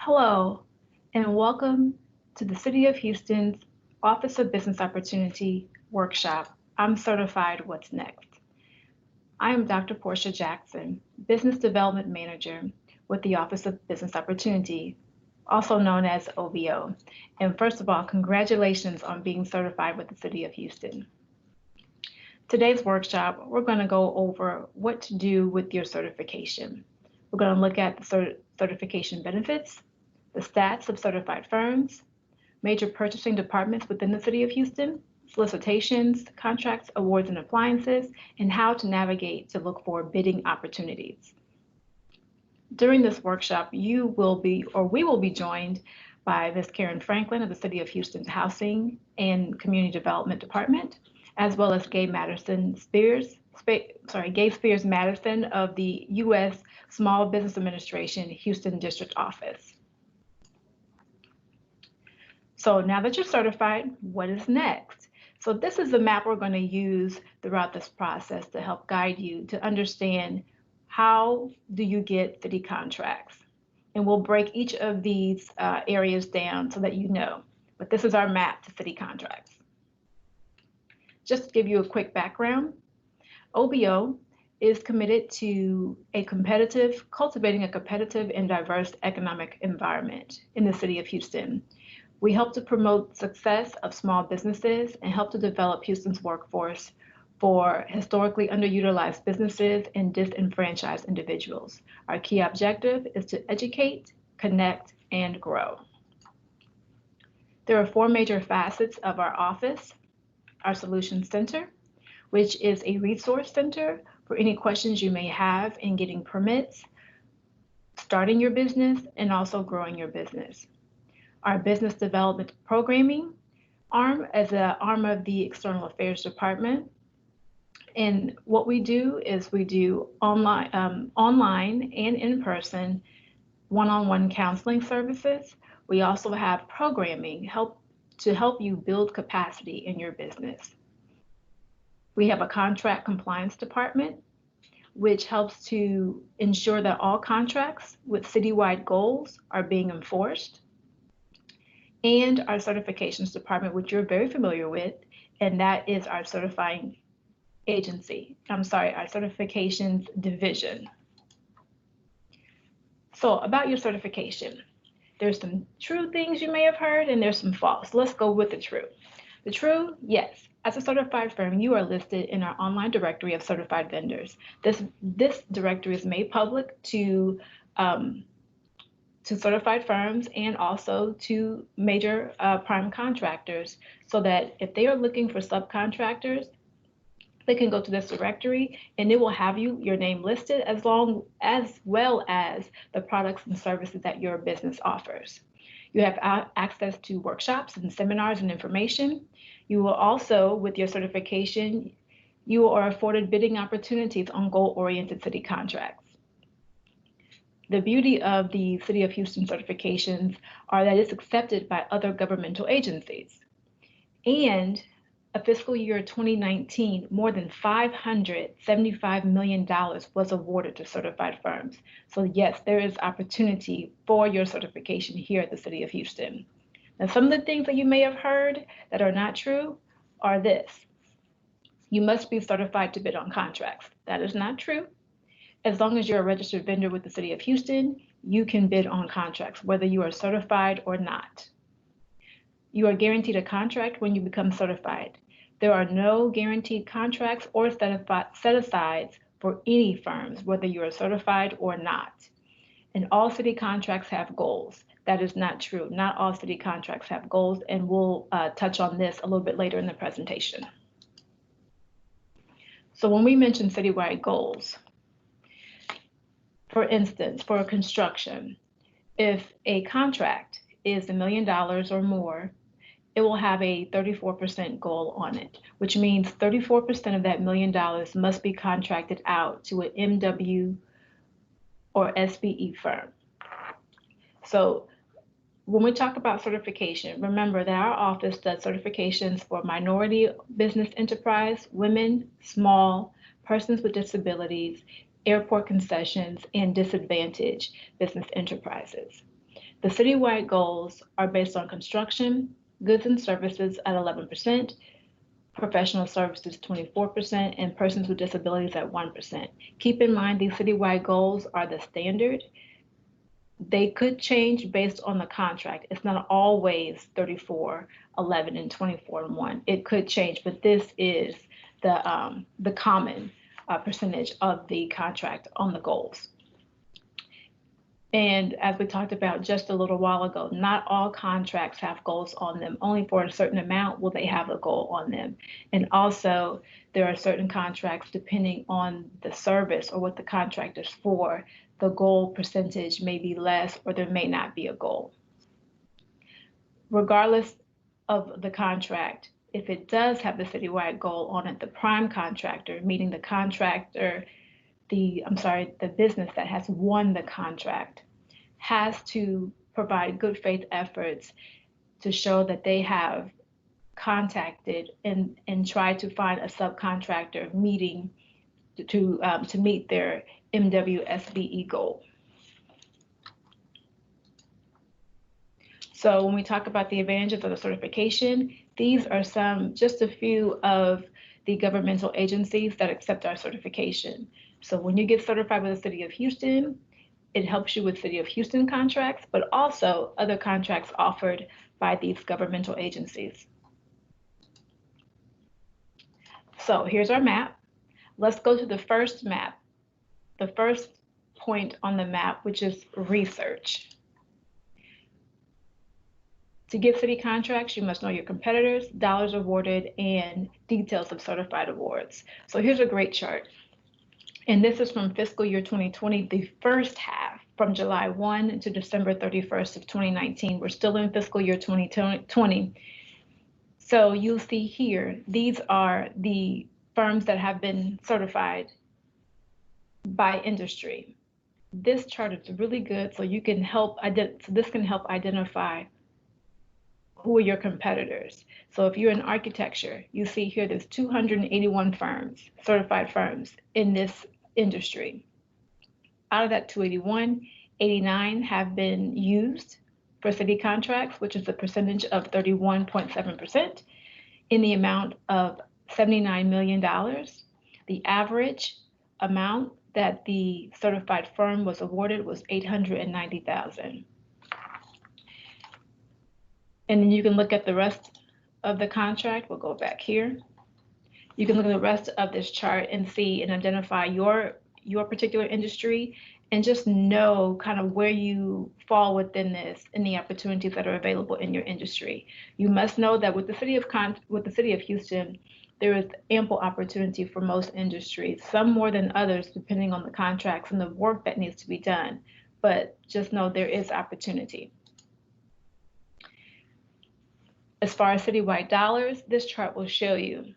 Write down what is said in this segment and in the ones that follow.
Hello, and welcome to the City of Houston's Office of Business Opportunity workshop. I'm certified What's Next. I am Dr. Portia Jackson, Business Development Manager with the Office of Business Opportunity, also known as OBO. And first of all, congratulations on being certified with the City of Houston. Today's workshop, we're going to go over what to do with your certification. We're going to look at the certification benefits, the stats of certified firms, major purchasing departments within the City of Houston, solicitations, contracts, awards, and appliances, and how to navigate to look for bidding opportunities. During this workshop, we will be joined by Ms. Karen Franklin of the City of Houston's Housing and Community Development Department, as well as Gabe Spears Madison of the U.S. Small Business Administration Houston District Office. So now that you're certified, what is next? So this is the map we're going to use throughout this process to help guide you to understand how do you get city contracts. And we'll break each of these areas down so that you know. But this is our map to city contracts. Just to give you a quick background, OBO is committed to cultivating a competitive and diverse economic environment in the City of Houston. We help to promote success of small businesses and help to develop Houston's workforce for historically underutilized businesses and disenfranchised individuals. Our key objective is to educate, connect, and grow. There are four major facets of our office: our Solutions Center, which is a resource center for any questions you may have in getting permits, starting your business, and also growing your business. Our Business Development Programming arm as an arm of the External Affairs Department. And what we do is we do online and in-person one-on-one counseling services. We also have programming to help you build capacity in your business. We have a contract compliance department, which helps to ensure that all contracts with citywide goals are being enforced. And our certifications department, which you're very familiar with, and that is our certifications division. So about your certification, there's some true things you may have heard and there's some false. Let's go with the true. The true, yes, as a certified firm, you are listed in our online directory of certified vendors. This directory is made public to certified firms and also to major prime contractors, so that if they are looking for subcontractors, they can go to this directory and it will have your name listed as well as the products and services that your business offers. You have access to workshops and seminars and information. You will also, with your certification, you are afforded bidding opportunities on goal-oriented city contracts. The beauty of the City of Houston certifications are that it's accepted by other governmental agencies. And a fiscal year 2019, more than $575 million was awarded to certified firms. So yes, there is opportunity for your certification here at the City of Houston. Now, some of the things that you may have heard that are not true are this: you must be certified to bid on contracts. That is not true. As long as you're a registered vendor with the City of Houston, you can bid on contracts, whether you are certified or not. You are guaranteed a contract when you become certified. There are no guaranteed contracts or set-asides for any firms, whether you are certified or not. And all city contracts have goals. That is not true. Not all city contracts have goals, and we'll touch on this a little bit later in the presentation. So when we mention citywide goals, for instance, for construction, if a contract is $1 million or more, it will have a 34% goal on it, which means 34% of that $1 million must be contracted out to an MW or SBE firm. So when we talk about certification, remember that our office does certifications for minority business enterprise, women, small, persons with disabilities, airport concessions, and disadvantaged business enterprises. The citywide goals are based on construction, goods and services at 11%, professional services 24%, and persons with disabilities at 1%. Keep in mind these citywide goals are the standard. They could change based on the contract. It's not always 34, 11, and 24 and 1. It could change, but this is the common percentage of the contract on the goals. And as we talked about just a little while ago, not all contracts have goals on them. Only for a certain amount will they have a goal on them. And also, there are certain contracts, depending on the service or what the contract is for, the goal percentage may be less or there may not be a goal. Regardless of the contract, if it does have the citywide goal on it, the prime contractor, meaning the contractor, the business that has won the contract, has to provide good faith efforts to show that they have contacted and tried to find a subcontractor meeting to meet their MWSBE goal. So when we talk about the advantages of the certification, these are just a few of the governmental agencies that accept our certification. So when you get certified with the City of Houston, it helps you with City of Houston contracts, but also other contracts offered by these governmental agencies. So here's our map. Let's go to the first map, the first point on the map, which is research. To get city contracts, you must know your competitors, dollars awarded, and details of certified awards. So here's a great chart. And this is from fiscal year 2020, the first half, from July 1 to December 31st of 2019. We're still in fiscal year 2020. So you'll see here, these are the firms that have been certified by industry. This chart is really good, so you can this can help identify who are your competitors. So if you're in architecture, you see here there's 281 firms, certified firms in this industry. Out of that 281, 89 have been used for city contracts, which is a percentage of 31.7% in the amount of $79 million. The average amount that the certified firm was awarded was $890,000. And then you can look at the rest of the contract. We'll go back here. You can look at the rest of this chart and see and identify your particular industry and just know kind of where you fall within this and the opportunities that are available in your industry. You must know that with the City of Houston, there is ample opportunity for most industries, some more than others, depending on the contracts and the work that needs to be done. But just know there is opportunity. As far as citywide dollars, this chart will show you,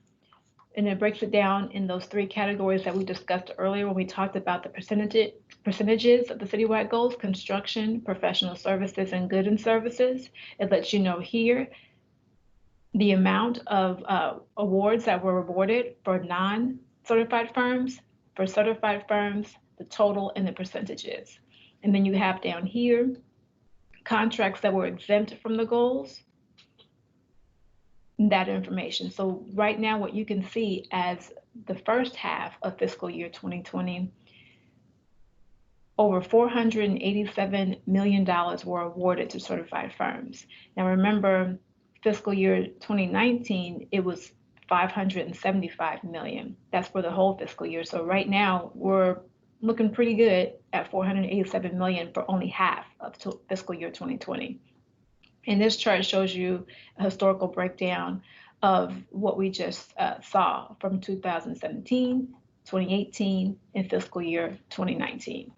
and it breaks it down in those three categories that we discussed earlier when we talked about the percentages of the citywide goals: construction, professional services, and goods and services. It lets you know here the amount of awards that were awarded for non-certified firms, for certified firms, the total, and the percentages. And then you have down here contracts that were exempt from the goals, that information. So right now, what you can see as the first half of fiscal year 2020, over $487 million were awarded to certified firms. Now remember, fiscal year 2019, it was $575 million. That's for the whole fiscal year. So right now, we're looking pretty good at $487 million for only half of fiscal year 2020. And this chart shows you a historical breakdown of what we just saw from 2017, 2018, and fiscal year 2019.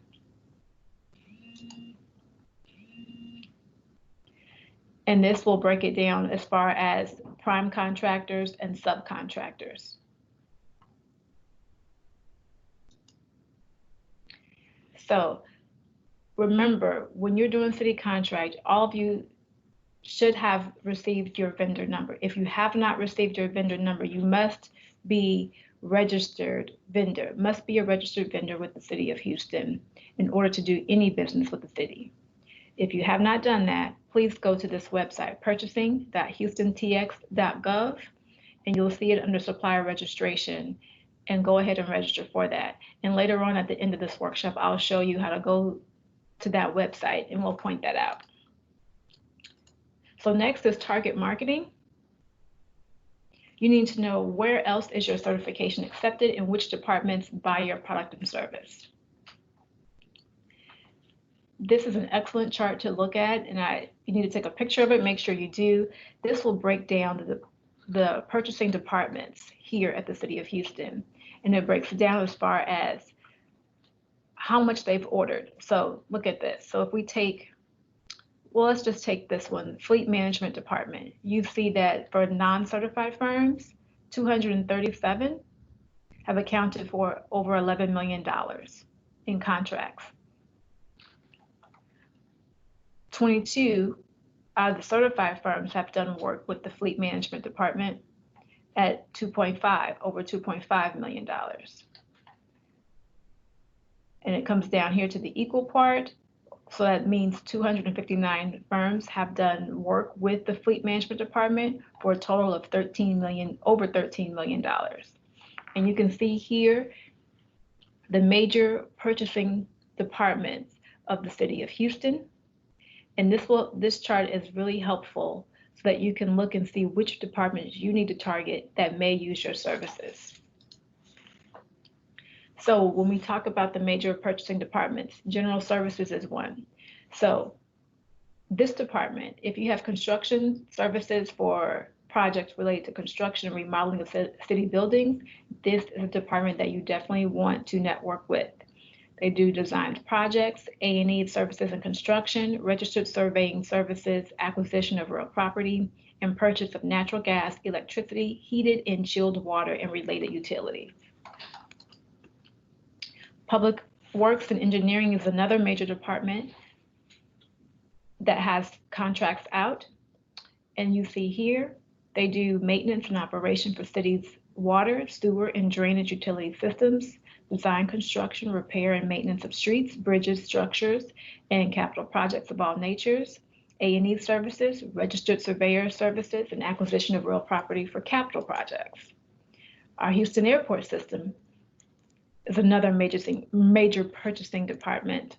And this will break it down as far as prime contractors and subcontractors. So remember, when you're doing city contract, all of you should have received your vendor number. If you have not received your vendor number, you must be a registered vendor with the City of Houston in order to do any business with the city. If you have not done that, please go to this website, purchasing.houstontx.gov, and you'll see it under supplier registration, and go ahead and register for that. And later on at the end of this workshop, I'll show you how to go to that website, and we'll point that out. So next is target marketing. You need to know where else is your certification accepted and which departments buy your product and service. This is an excellent chart to look at, and you need to take a picture of it, make sure you do. This will break down the purchasing departments here at the City of Houston, and it breaks down as far as how much they've ordered. So look at this. So if we take, well, let's just take this one, Fleet Management Department. You see that for non-certified firms, 237 have accounted for over $11 million in contracts. 22 out of the certified firms have done work with the Fleet Management Department at over $2.5 million. And it comes down here to the equal part. So that means 259 firms have done work with the Fleet Management Department for a total of over $13 million. And you can see here the major purchasing departments of the City of Houston. And this chart is really helpful so that you can look and see which departments you need to target that may use your services. So when we talk about the major purchasing departments, general services is one. So this department, if you have construction services for projects related to construction and remodeling of city buildings, this is a department that you definitely want to network with. They do design projects, A&E services and construction, registered surveying services, acquisition of real property, and purchase of natural gas, electricity, heated and chilled water, and related utilities. Public Works and Engineering is another major department that has contracts out. And you see here, they do maintenance and operation for cities' water, sewer, and drainage utility systems, design, construction, repair, and maintenance of streets, bridges, structures, and capital projects of all natures, A&E services, registered surveyor services, and acquisition of real property for capital projects. Our Houston Airport System is another major purchasing department.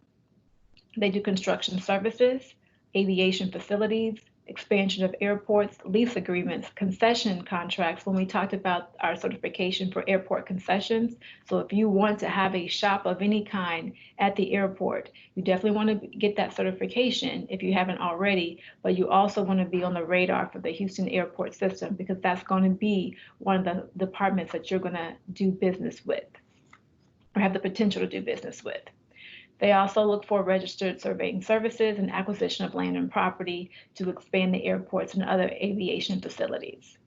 They do construction services, aviation facilities, expansion of airports, lease agreements, concession contracts when we talked about our certification for airport concessions. So if you want to have a shop of any kind at the airport, you definitely want to get that certification if you haven't already, but you also want to be on the radar for the Houston Airport System because that's going to be one of the departments that you're going to do business with or have the potential to do business with. They also look for registered surveying services and acquisition of land and property to expand the airports and other aviation facilities.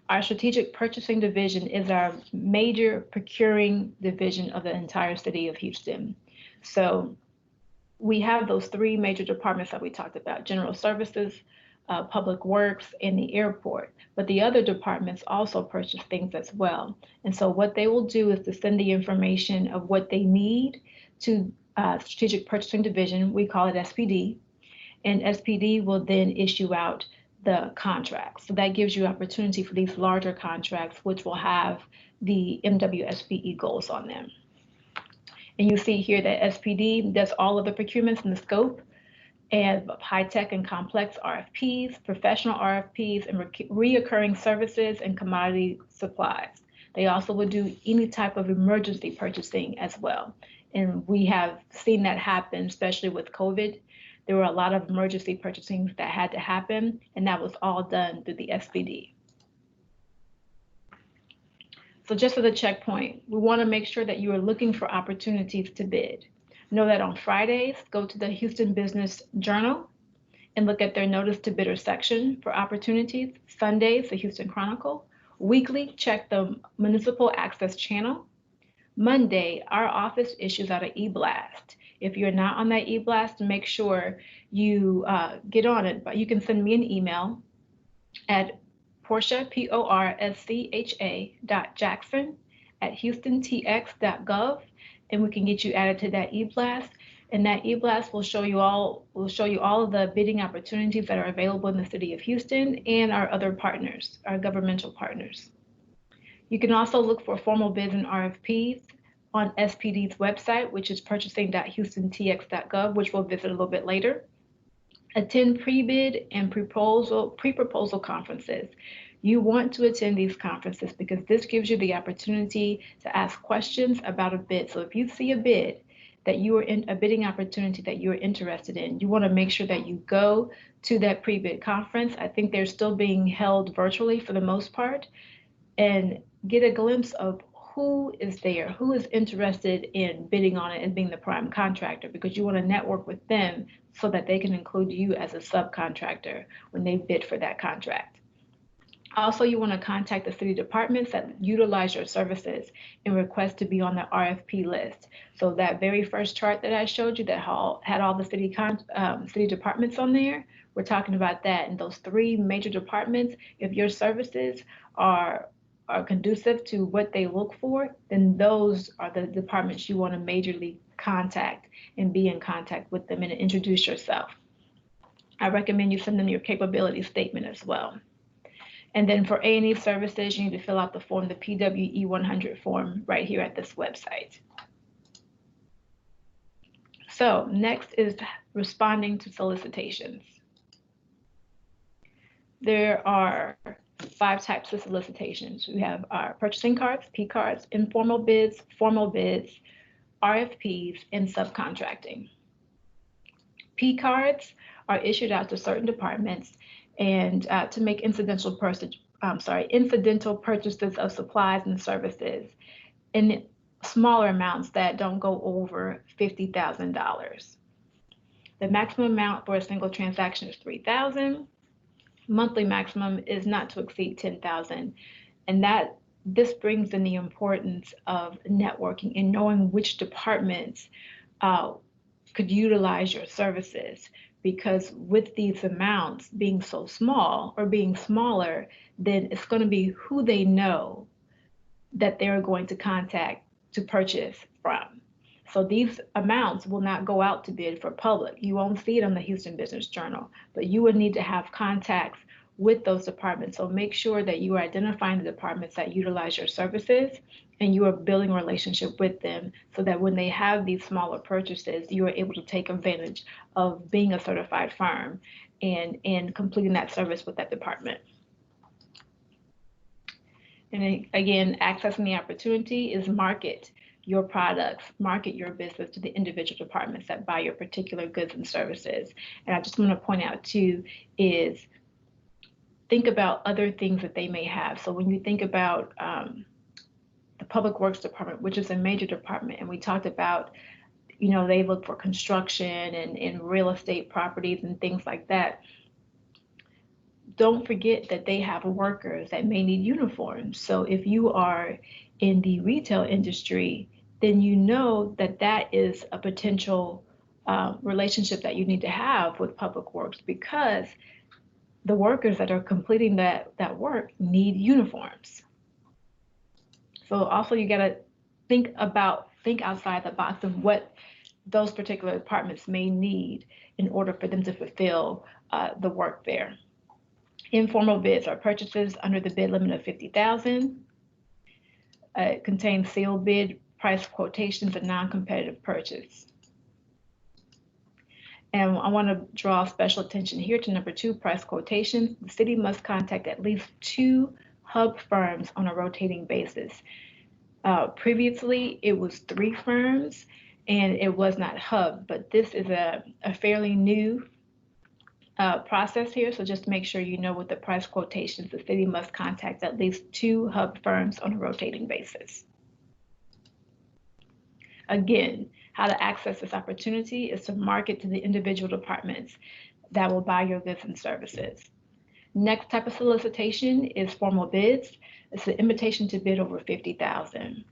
Our strategic purchasing division is our major procuring division of the entire City of Houston. So we have those three major departments that we talked about, general services, public works, and the airport. But the other departments also purchase things as well. And so what they will do is to send the information of what they need to Strategic Purchasing Division, we call it SPD, and SPD will then issue out the contracts. So that gives you opportunity for these larger contracts, which will have the MWSPE goals on them. And you see here that SPD does all of the procurements in the scope and high-tech and complex RFPs, professional RFPs, and reoccurring services and commodity supplies. They also would do any type of emergency purchasing as well. And we have seen that happen, especially with COVID. There were a lot of emergency purchasing that had to happen, and that was all done through the SPD. So just as a checkpoint, we want to make sure that you are looking for opportunities to bid. Know that on Fridays, go to the Houston Business Journal and look at their Notice to Bidder section for opportunities. Sundays, the Houston Chronicle. Weekly, check the Municipal Access Channel. Monday, our office issues out an e-blast. If you're not on that e-blast, make sure you get on it. But you can send me an email at Portia, PORSCHA.Jackson@HoustonTX.gov, and we can get you added to that e-blast. And that e-blast will show you all of the bidding opportunities that are available in the city of Houston and our other partners, our governmental partners. You can also look for formal bids and RFPs on SPD's website, which is purchasing.houstontx.gov, which we'll visit a little bit later. Attend pre-bid and pre-proposal conferences. You want to attend these conferences because this gives you the opportunity to ask questions about a bid. So if you see a bid that you are in a bidding opportunity that you're interested in, you want to make sure that you go to that pre-bid conference. I think they're still being held virtually for the most part, and get a glimpse of who is there, who is interested in bidding on it and being the prime contractor, because you want to network with them so that they can include you as a subcontractor when they bid for that contract. Also, you want to contact the city departments that utilize your services and request to be on the RFP list. So that very first chart that I showed you that had all the city departments on there, we're talking about that. And those three major departments, if your services are conducive to what they look for, then those are the departments you want to majorly contact and be in contact with them and introduce yourself. I recommend you send them your capability statement as well. And then for A&E services, you need to fill out the form, the PWE 100 form right here at this website. So next is responding to solicitations. There are 5 types of solicitations. We have our purchasing cards, P cards, informal bids, formal bids, RFPs, and subcontracting. P cards are issued out to certain departments and to make incidental purchases of supplies and services in smaller amounts that don't go over $50,000. The maximum amount for a single transaction is $3,000. Monthly maximum is not to exceed $10,000, and this brings in the importance of networking and knowing which departments could utilize your services, because with these amounts being so small or being smaller, then it's going to be who they know that they're going to contact to purchase from. So these amounts will not go out to bid for public. You won't see it on the Houston Business Journal, but you would need to have contacts with those departments. So make sure that you are identifying the departments that utilize your services and you are building a relationship with them so that when they have these smaller purchases, you are able to take advantage of being a certified firm and completing that service with that department. And again, accessing the opportunity is market your products, market your business to the individual departments that buy your particular goods and services. And I just want to point out too is think about other things that they may have. So when you think about the Public Works Department, which is a major department, and we talked about, they look for construction and real estate properties and things like that. Don't forget that they have workers that may need uniforms. So if you are in the retail industry, then you know that is a potential relationship that you need to have with Public Works, because the workers that are completing that work need uniforms. So also you got to think outside the box of what those particular departments may need in order for them to fulfill the work there. Informal bids are purchases under the bid limit of $50,000. It contains sealed bid, price quotations, and non-competitive purchase. And I want to draw special attention here to number 2, price quotations. The city must contact at least 2 hub firms on a rotating basis. Previously, it was 3 firms, and it was not hub, but this is a fairly new process here. So just make sure you know with the price quotations, the city must contact at least 2 hub firms on a rotating basis. Again, how to access this opportunity is to market to the individual departments that will buy your goods and services. Next type of solicitation is formal bids. It's an invitation to bid over $50,000.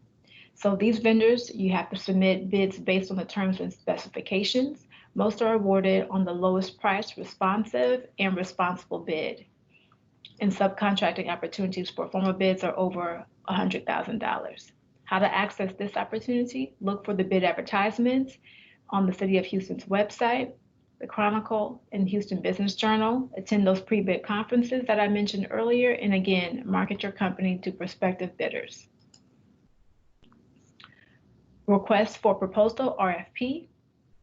So these vendors, you have to submit bids based on the terms and specifications. Most are awarded on the lowest price, responsive, and responsible bid. And subcontracting opportunities for formal bids are over $100,000. How to access this opportunity? Look for the bid advertisements on the City of Houston's website, the Chronicle, and Houston Business Journal. Attend those pre-bid conferences that I mentioned earlier, and again, market your company to prospective bidders. Request for proposal, RFP.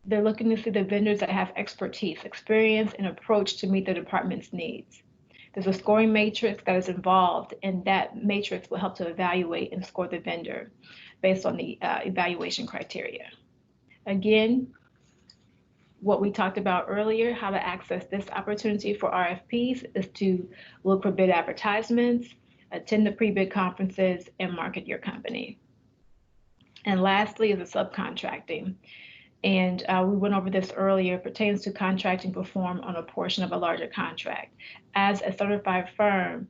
They're looking to see the vendors that have expertise, experience, and approach to meet the department's needs. There's a scoring matrix that is involved, and that matrix will help to evaluate and score the vendor based on the evaluation criteria. Again, what we talked about earlier, how to access this opportunity for RFPs is to look for bid advertisements, attend the pre-bid conferences, and market your company. And lastly is the subcontracting. And we went over this earlier, pertains to contracting performed on a portion of a larger contract. As a certified firm,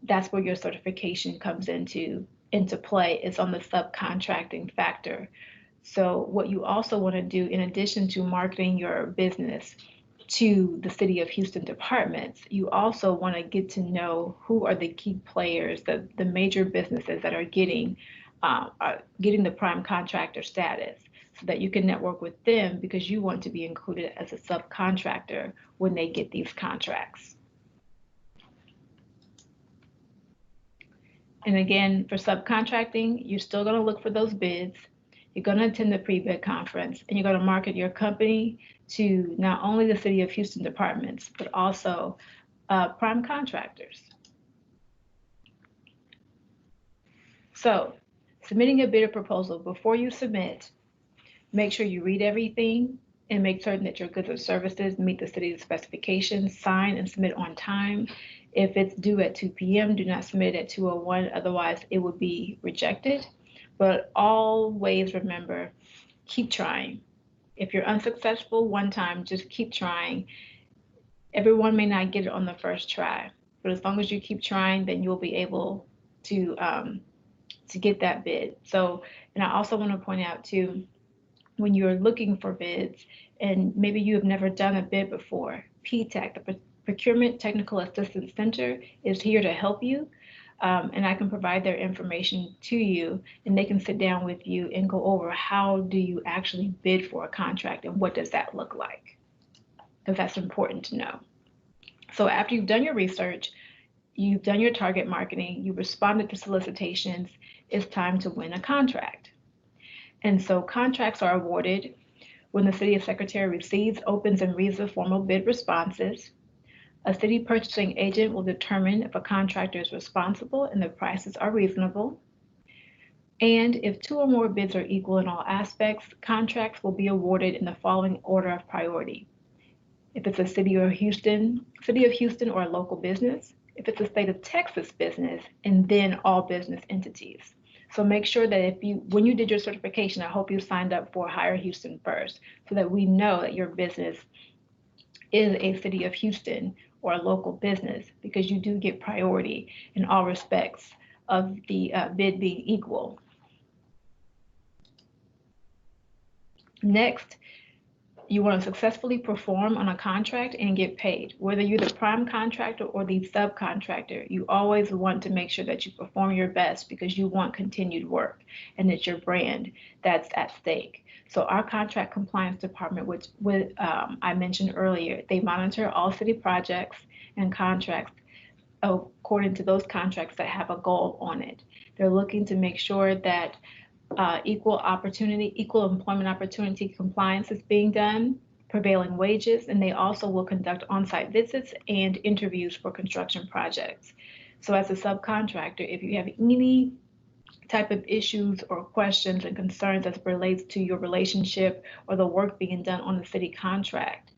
that's where your certification comes into play, is on the subcontracting factor. So what you also want to do, in addition to marketing your business to the City of Houston departments, you also want to get to know who are the key players, the major businesses that are getting the prime contractor status, so that you can network with them, because you want to be included as a subcontractor when they get these contracts. And again, for subcontracting, you're still going to look for those bids. You're going to attend the pre-bid conference, and you're going to market your company to not only the City of Houston departments, but also prime contractors. So, submitting a bid or proposal, before you submit, make sure you read everything and make certain that your goods or services meet the city's specifications. Sign and submit on time. If it's due at 2 p.m., do not submit at 2:01, otherwise it will be rejected. But always remember, keep trying. If you're unsuccessful one time, just keep trying. Everyone may not get it on the first try, but as long as you keep trying, then you'll be able to get that bid. So, and I also want to point out too, when you're looking for bids, and maybe you have never done a bid before, PTAC, the Procurement Technical Assistance Center, is here to help you. And I can provide their information to you, and they can sit down with you and go over how do you actually bid for a contract and what does that look like, because that's important to know. So after you've done your research, you've done your target marketing, you responded to solicitations, it's time to win a contract. And so contracts are awarded when the city secretary receives, opens, and reads the formal bid responses. A city purchasing agent will determine if a contractor is responsible and the prices are reasonable. And if 2 or more bids are equal in all aspects, contracts will be awarded in the following order of priority. If it's a City of Houston or a local business, if it's a state of Texas business, and then all business entities. So make sure that when you did your certification, I hope you signed up for Hire Houston First, so that we know that your business is a City of Houston or a local business, because you do get priority in all respects of the bid being equal. Next, you want to successfully perform on a contract and get paid. Whether you're the prime contractor or the subcontractor, you always want to make sure that you perform your best, because you want continued work, and it's your brand that's at stake. So our contract compliance department, which I mentioned earlier, they monitor all city projects and contracts according to those contracts that have a goal on it. They're looking to make sure that equal employment opportunity compliance is being done, prevailing wages, and they also will conduct on-site visits and interviews for construction projects. So as a subcontractor, if you have any type of issues or questions and concerns as it relates to your relationship or the work being done on the city contract,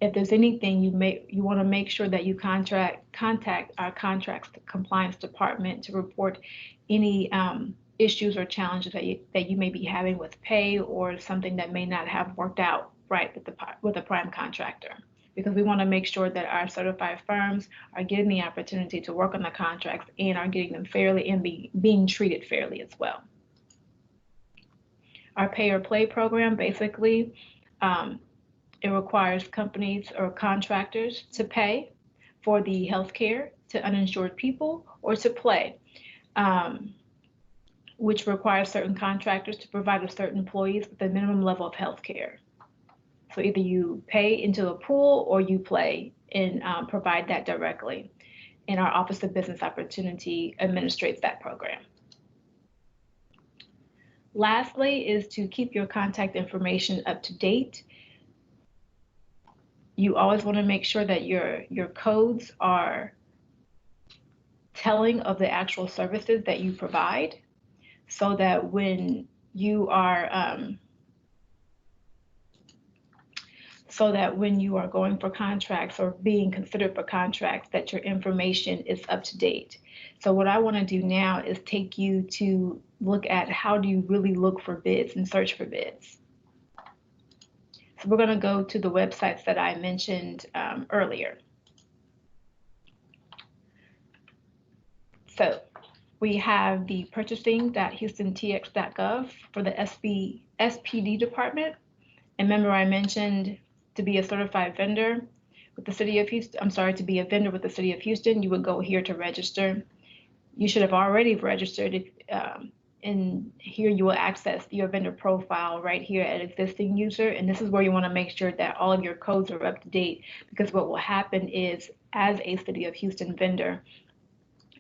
if there's anything you want to make sure that you contact our contracts compliance department to report any issues or challenges that you may be having with pay, or something that may not have worked out right with the prime contractor, because we want to make sure that our certified firms are getting the opportunity to work on the contracts and are getting them fairly and being treated fairly as well. Our pay or play program, basically, it requires companies or contractors to pay for the health care to uninsured people, or to play. which requires certain contractors to provide a certain employees with a minimum level of health care. So either you pay into a pool or you play and provide that directly. And our Office of Business Opportunity administrates that program. Lastly is to keep your contact information up to date. You always want to make sure that your codes are telling of the actual services that you provide, so that when you are going for contracts or being considered for contracts, that your information is up to date. So what I want to do now is take you to look at how do you really look for bids and search for bids. So we're going to go to the websites that I mentioned earlier. So we have the purchasing.houstontx.gov for the SPD department. And remember, I mentioned to be a certified vendor with the city of Houston, to be a vendor with the city of Houston, you would go here to register. You should have already registered. And here you will access your vendor profile right here at existing user. And this is where you want to make sure that all of your codes are up to date, because what will happen is, as a city of Houston vendor,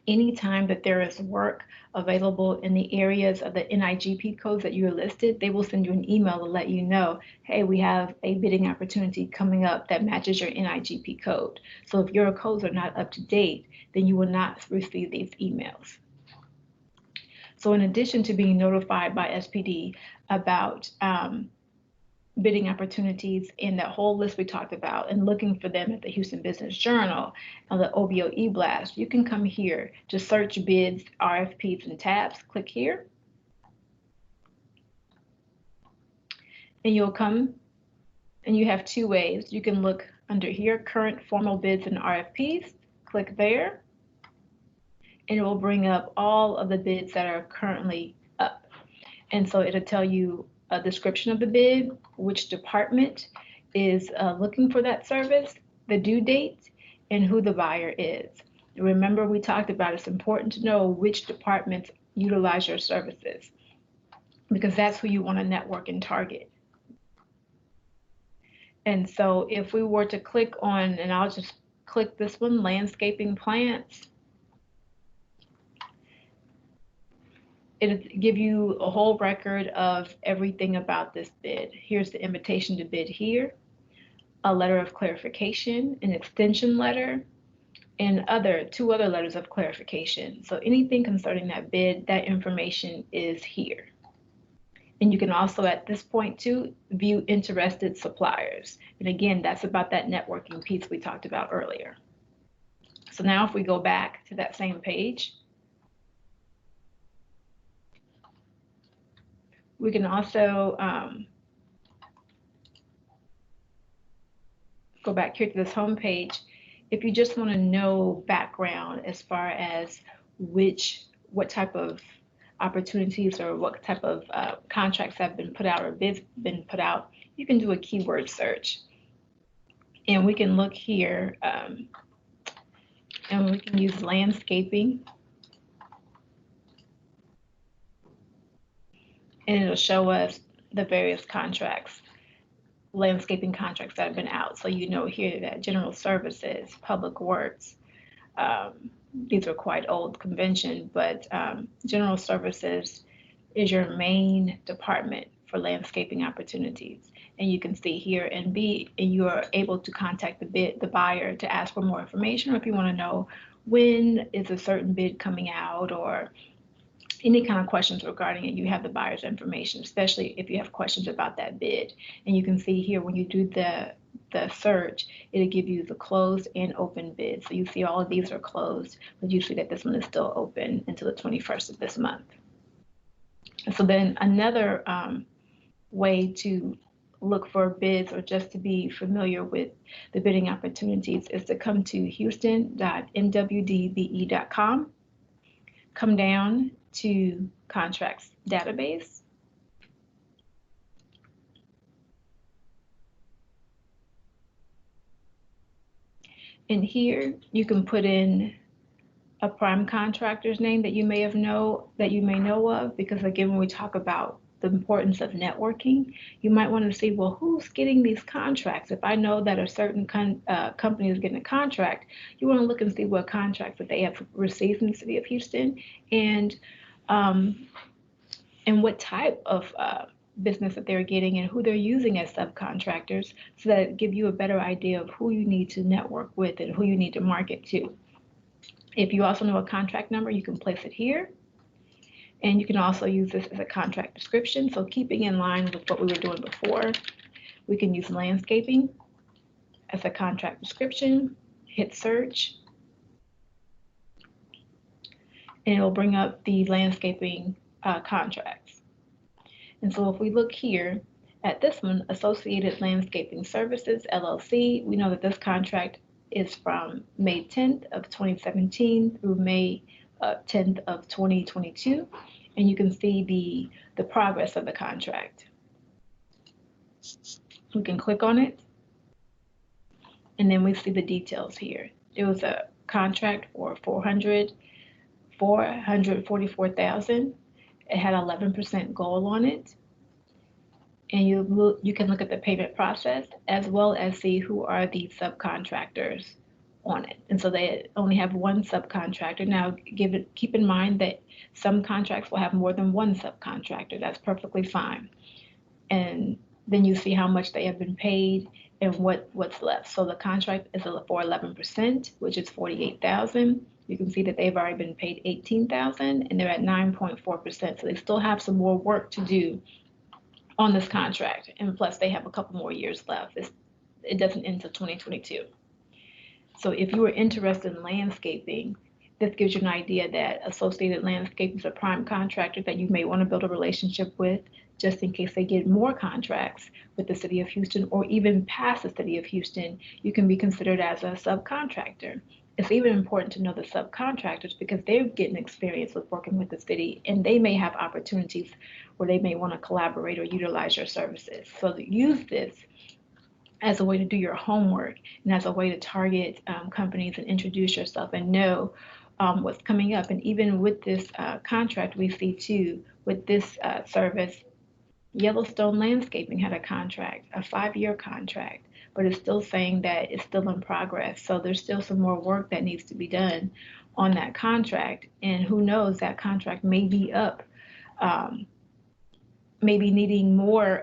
anytime that there is work available in the areas of the NIGP codes that you are listed, they will send you an email to let you know, hey, we have a bidding opportunity coming up that matches your NIGP code. So if your codes are not up to date, then you will not receive these emails. So in addition to being notified by SPD about bidding opportunities in that whole list we talked about and looking for them at the Houston Business Journal and the OBO e-blast, you can come here to search bids, RFPs, and tabs. Click here. And you'll come and you have two ways. You can look under here, current formal bids and RFPs. Click there. And it will bring up all of the bids that are currently up. And so it'll tell you a description of the bid, which department is looking for that service, the due date, and who the buyer is. Remember, we talked about it's important to know which departments utilize your services, because that's who you want to network and target. And so if we were to click on, and I'll just click this one, landscaping plants, it'll give you a whole record of everything about this bid. Here's the invitation to bid here, a letter of clarification, an extension letter, and two other letters of clarification. So anything concerning that bid, that information is here. And you can also, at this point too, view interested suppliers. And again, that's about that networking piece we talked about earlier. So now if we go back to that same page, we can also go back here to this home page. If you just want to know background as far as what type of opportunities or what type of contracts have been put out or bids been put out, you can do a keyword search. And we can look here and we can use landscaping. And it'll show us the various contracts, landscaping contracts that have been out. So you know here that general services, public works, these are quite old convention, but general services is your main department for landscaping opportunities. And you can see here and you are able to contact the buyer to ask for more information, or if you want to know when is a certain bid coming out, or any kind of questions regarding it, you have the buyer's information, especially if you have questions about that bid. And you can see here when you do the search, it'll give you the closed and open bids. So you see all of these are closed, but you see that this one is still open until the 21st of this month. And so then another way to look for bids, or just to be familiar with the bidding opportunities, is to come to houston.nwdbe.com, come down to contracts database, and here you can put in a prime contractor's name that you may know of, because again, when we talk about the importance of networking, you might want to see, well, who's getting these contracts? If I know that a certain company is getting a contract, you want to look and see what contracts that they have received from the city of Houston, and um, and what type of business that they're getting and who they're using as subcontractors, so that it give you a better idea of who you need to network with and who you need to market to. If you also know a contract number, you can place it here. And you can also use this as a contract description. So keeping in line with what we were doing before, we can use landscaping as a contract description, hit search, and it'll bring up the landscaping contracts. And so if we look here at this one, Associated Landscaping Services, LLC, we know that this contract is from May 10th of 2017 through May 10th of 2022. And you can see the progress of the contract. We can click on it, and then we see the details here. It was a contract for $444,000. It had 11% goal on it. And you can look at the payment process as well as see who are the subcontractors on it. And so they only have one subcontractor. Now, keep in mind that some contracts will have more than one subcontractor. That's perfectly fine. And then you see how much they have been paid and what's left. So the contract is for 11%, which is $48,000. You can see that they've already been paid $18,000, and they're at 9.4%. So they still have some more work to do on this contract, and plus they have a couple more years left. It doesn't end until 2022. So if you are interested in landscaping, this gives you an idea that Associated Landscaping is a prime contractor that you may want to build a relationship with, just in case they get more contracts with the city of Houston, or even past the city of Houston, you can be considered as a subcontractor. It's even important to know the subcontractors, because they're getting experience with working with the city, and they may have opportunities where they may want to collaborate or utilize your services. So use this as a way to do your homework and as a way to target companies and introduce yourself and know what's coming up. And even with this contract, we see too, with this service, Yellowstone Landscaping had a contract, a 5-year contract, but it's still saying that it's still in progress. So there's still some more work that needs to be done on that contract. And who knows, that contract may be up, maybe needing more,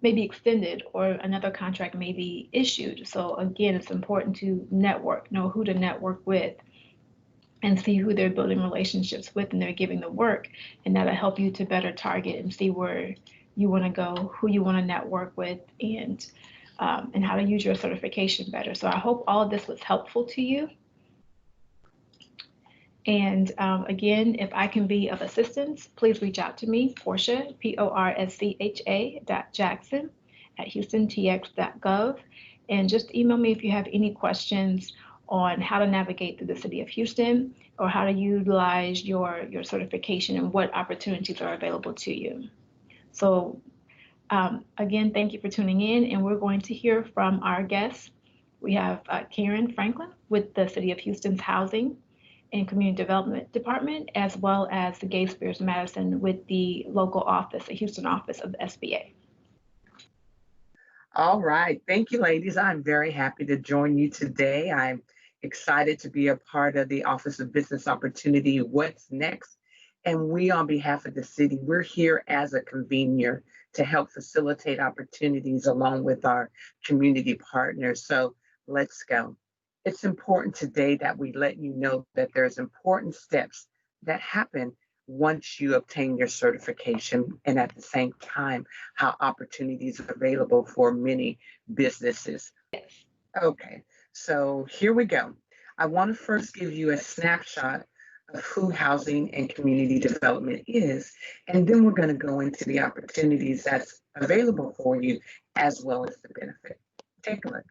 maybe extended, or another contract may be issued. So again, it's important to network, know who to network with, and see who they're building relationships with and they're giving the work. And that'll help you to better target and see where you want to go, who you want to network with, and how to use your certification better. So I hope all of this was helpful to you. And again, if I can be of assistance, please reach out to me, Portia, PORSCHA.Jackson @HoustonTX.gov. And just email me if you have any questions on how to navigate through the city of Houston, or how to utilize your certification and what opportunities are available to you. So again, thank you for tuning in, and we're going to hear from our guests. We have Karen Franklin with the City of Houston's Housing and Community Development Department, as well as the Gay Spears Madison with the local office, the Houston office of the SBA. All right. Thank you, ladies. I'm very happy to join you today. I'm excited to be a part of the Office of Business Opportunity, What's Next? And we, on behalf of the city, we're here as a convener to help facilitate opportunities along with our community partners. So let's go. It's important today that we let you know that there's important steps that happen once you obtain your certification, and at the same time, how opportunities are available for many businesses. Yes. Okay, so here we go. I want to first give you a snapshot of who housing and community development is, and then we're going to go into the opportunities that's available for you as well as the benefit. Take a look.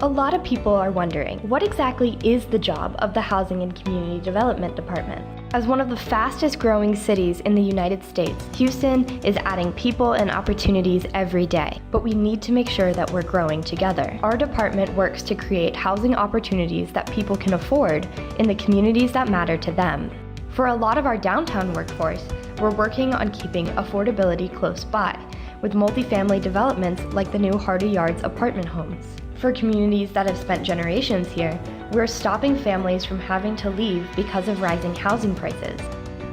A lot of people are wondering, what exactly is the job of the Housing and Community Development Department? As one of the fastest growing cities in the United States, Houston is adding people and opportunities every day, but we need to make sure that we're growing together. Our department works to create housing opportunities that people can afford in the communities that matter to them. For a lot of our downtown workforce, we're working on keeping affordability close by, with multifamily developments like the new Hardy Yards apartment homes. For communities that have spent generations here, we're stopping families from having to leave because of rising housing prices.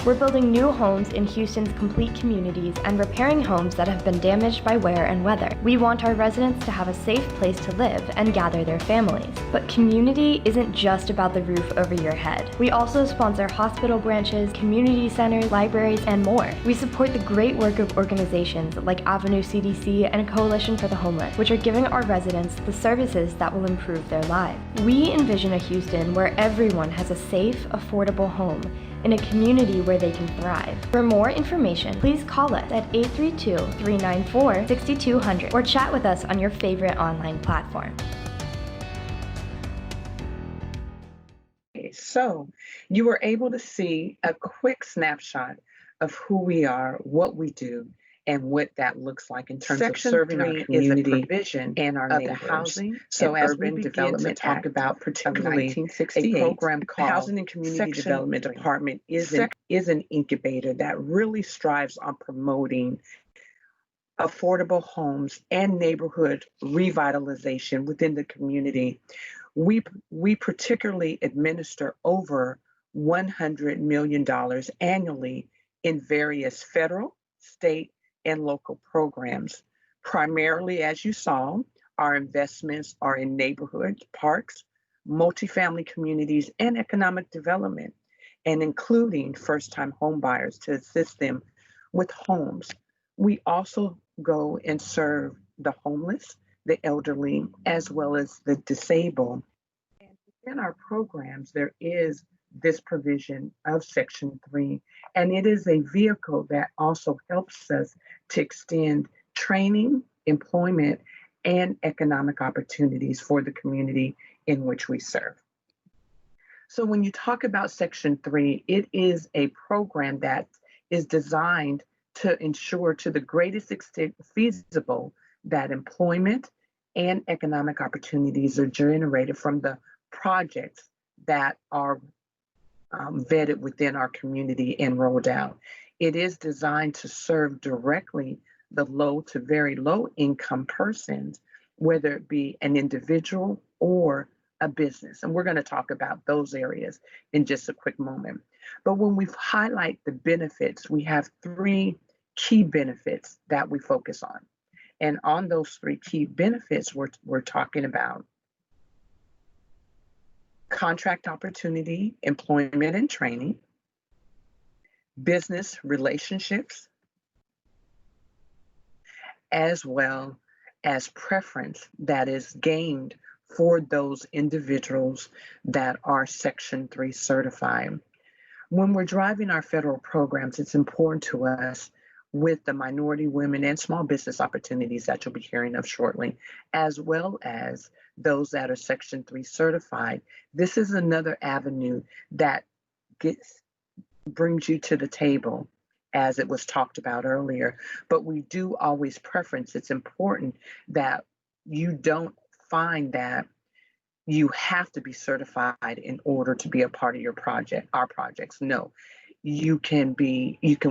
We're building new homes in Houston's complete communities and repairing homes that have been damaged by wear and weather. We want our residents to have a safe place to live and gather their families. But community isn't just about the roof over your head. We also sponsor hospital branches, community centers, libraries, and more. We support the great work of organizations like Avenue CDC and Coalition for the Homeless, which are giving our residents the services that will improve their lives. We envision a Houston where everyone has a safe, affordable home in a community where they can thrive. For more information, please call us at 832-394-6200 or chat with us on your favorite online platform. So you were able to see a quick snapshot of who we are, what we do, and what that looks like in terms of serving our community and our neighbors. Housing so as urban development talk about, particularly a program called Housing and Community Development Department is an incubator that really strives on promoting affordable homes and neighborhood revitalization within the community. We particularly administer over $100 million annually in various federal, state, and local programs. Primarily, as you saw, our investments are in neighborhood parks, multifamily communities, and economic development, and including first-time home buyers to assist them with homes. We also go and serve the homeless, the elderly, as well as the disabled. And within our programs, there is this provision of Section 3, and it is a vehicle that also helps us to extend training, employment, and economic opportunities for the community in which we serve. So when you talk about Section 3, it is a program that is designed to ensure to the greatest extent feasible that employment and economic opportunities are generated from the projects that are vetted within our community and rolled out. It is designed to serve directly the low to very low income persons, whether it be an individual or a business. And we're going to talk about those areas in just a quick moment. But when we highlight the benefits, we have three key benefits that we focus on. And on those three key benefits, we're talking about contract opportunity, employment and training, business relationships, as well as preference that is gained for those individuals that are Section 3 certified. When we're driving our federal programs, it's important to us with the minority, women, and small business opportunities that you'll be hearing of shortly, as well as those that are Section 3 certified. This is another avenue that brings you to the table, as it was talked about earlier. But we do always preference. It's important that you don't find that you have to be certified in order to be a part of your project, our projects. No, you can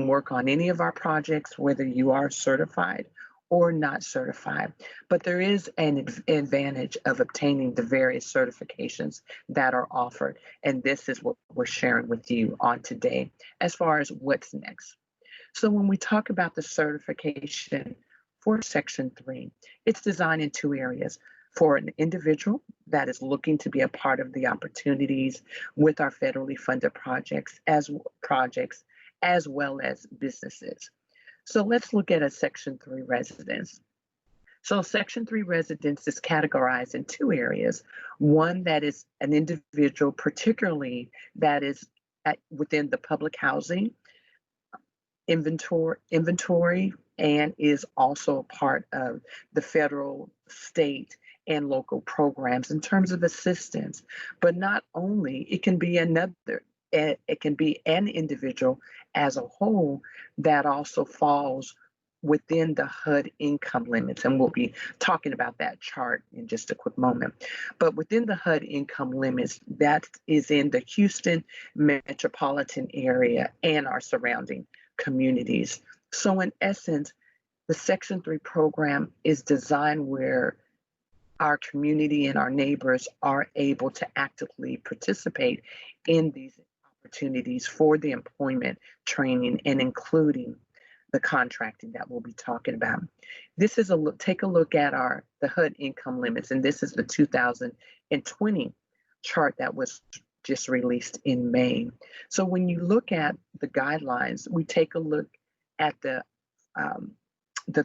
work on any of our projects, whether you are certified or not certified. But there is an advantage of obtaining the various certifications that are offered. And this is what we're sharing with you on today as far as what's next. So when we talk about the certification for Section 3, it's designed in two areas. For an individual that is looking to be a part of the opportunities with our federally funded projects as well as businesses. So let's look at a Section 3 residence. So Section 3 residence is categorized in two areas. One that is an individual, particularly that is within the public housing inventory and is also a part of the federal, state, and local programs in terms of assistance. But not only, it can be another it can be an individual as a whole that also falls within the HUD income limits. And we'll be talking about that chart in just a quick moment. But within the HUD income limits, that is in the Houston metropolitan area and our surrounding communities. So in essence, the Section 3 program is designed where our community and our neighbors are able to actively participate in these opportunities for the employment training and including the contracting that we'll be talking about. This is take a look at the HUD income limits, and this is the 2020 chart that was just released in May. So when you look at the guidelines, we take a look at the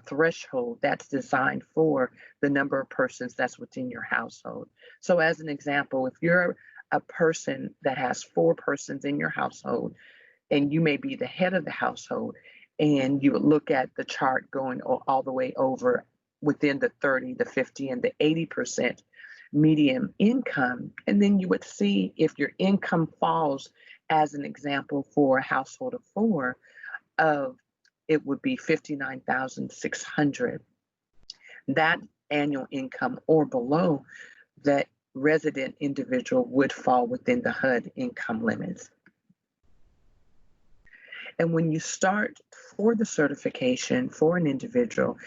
threshold that's designed for the number of persons that's within your household. So as an example, if you're a person that has 4 persons in your household, and you may be the head of the household, and you would look at the chart going all the way over within the 30, the 50, and the 80% median income, and then you would see if your income falls, as an example, for a household of 4, it would be $59,600. That annual income or below, that resident individual would fall within the HUD income limits. And when you start for the certification for an individual,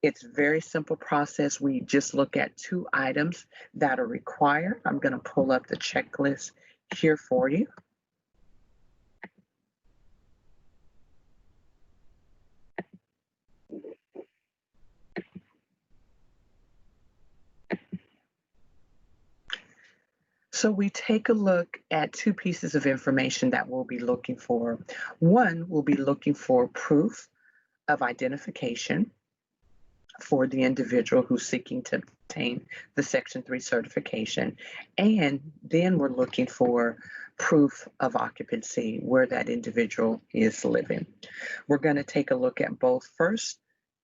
it's a very simple process. We just look at 2 items that are required. I'm going to pull up the checklist here for you. So we take a look at 2 pieces of information that we'll be looking for. One, we'll be looking for proof of identification for the individual who's seeking to obtain the Section 3 certification. And then we're looking for proof of occupancy, where that individual is living. We're going to take a look at both first,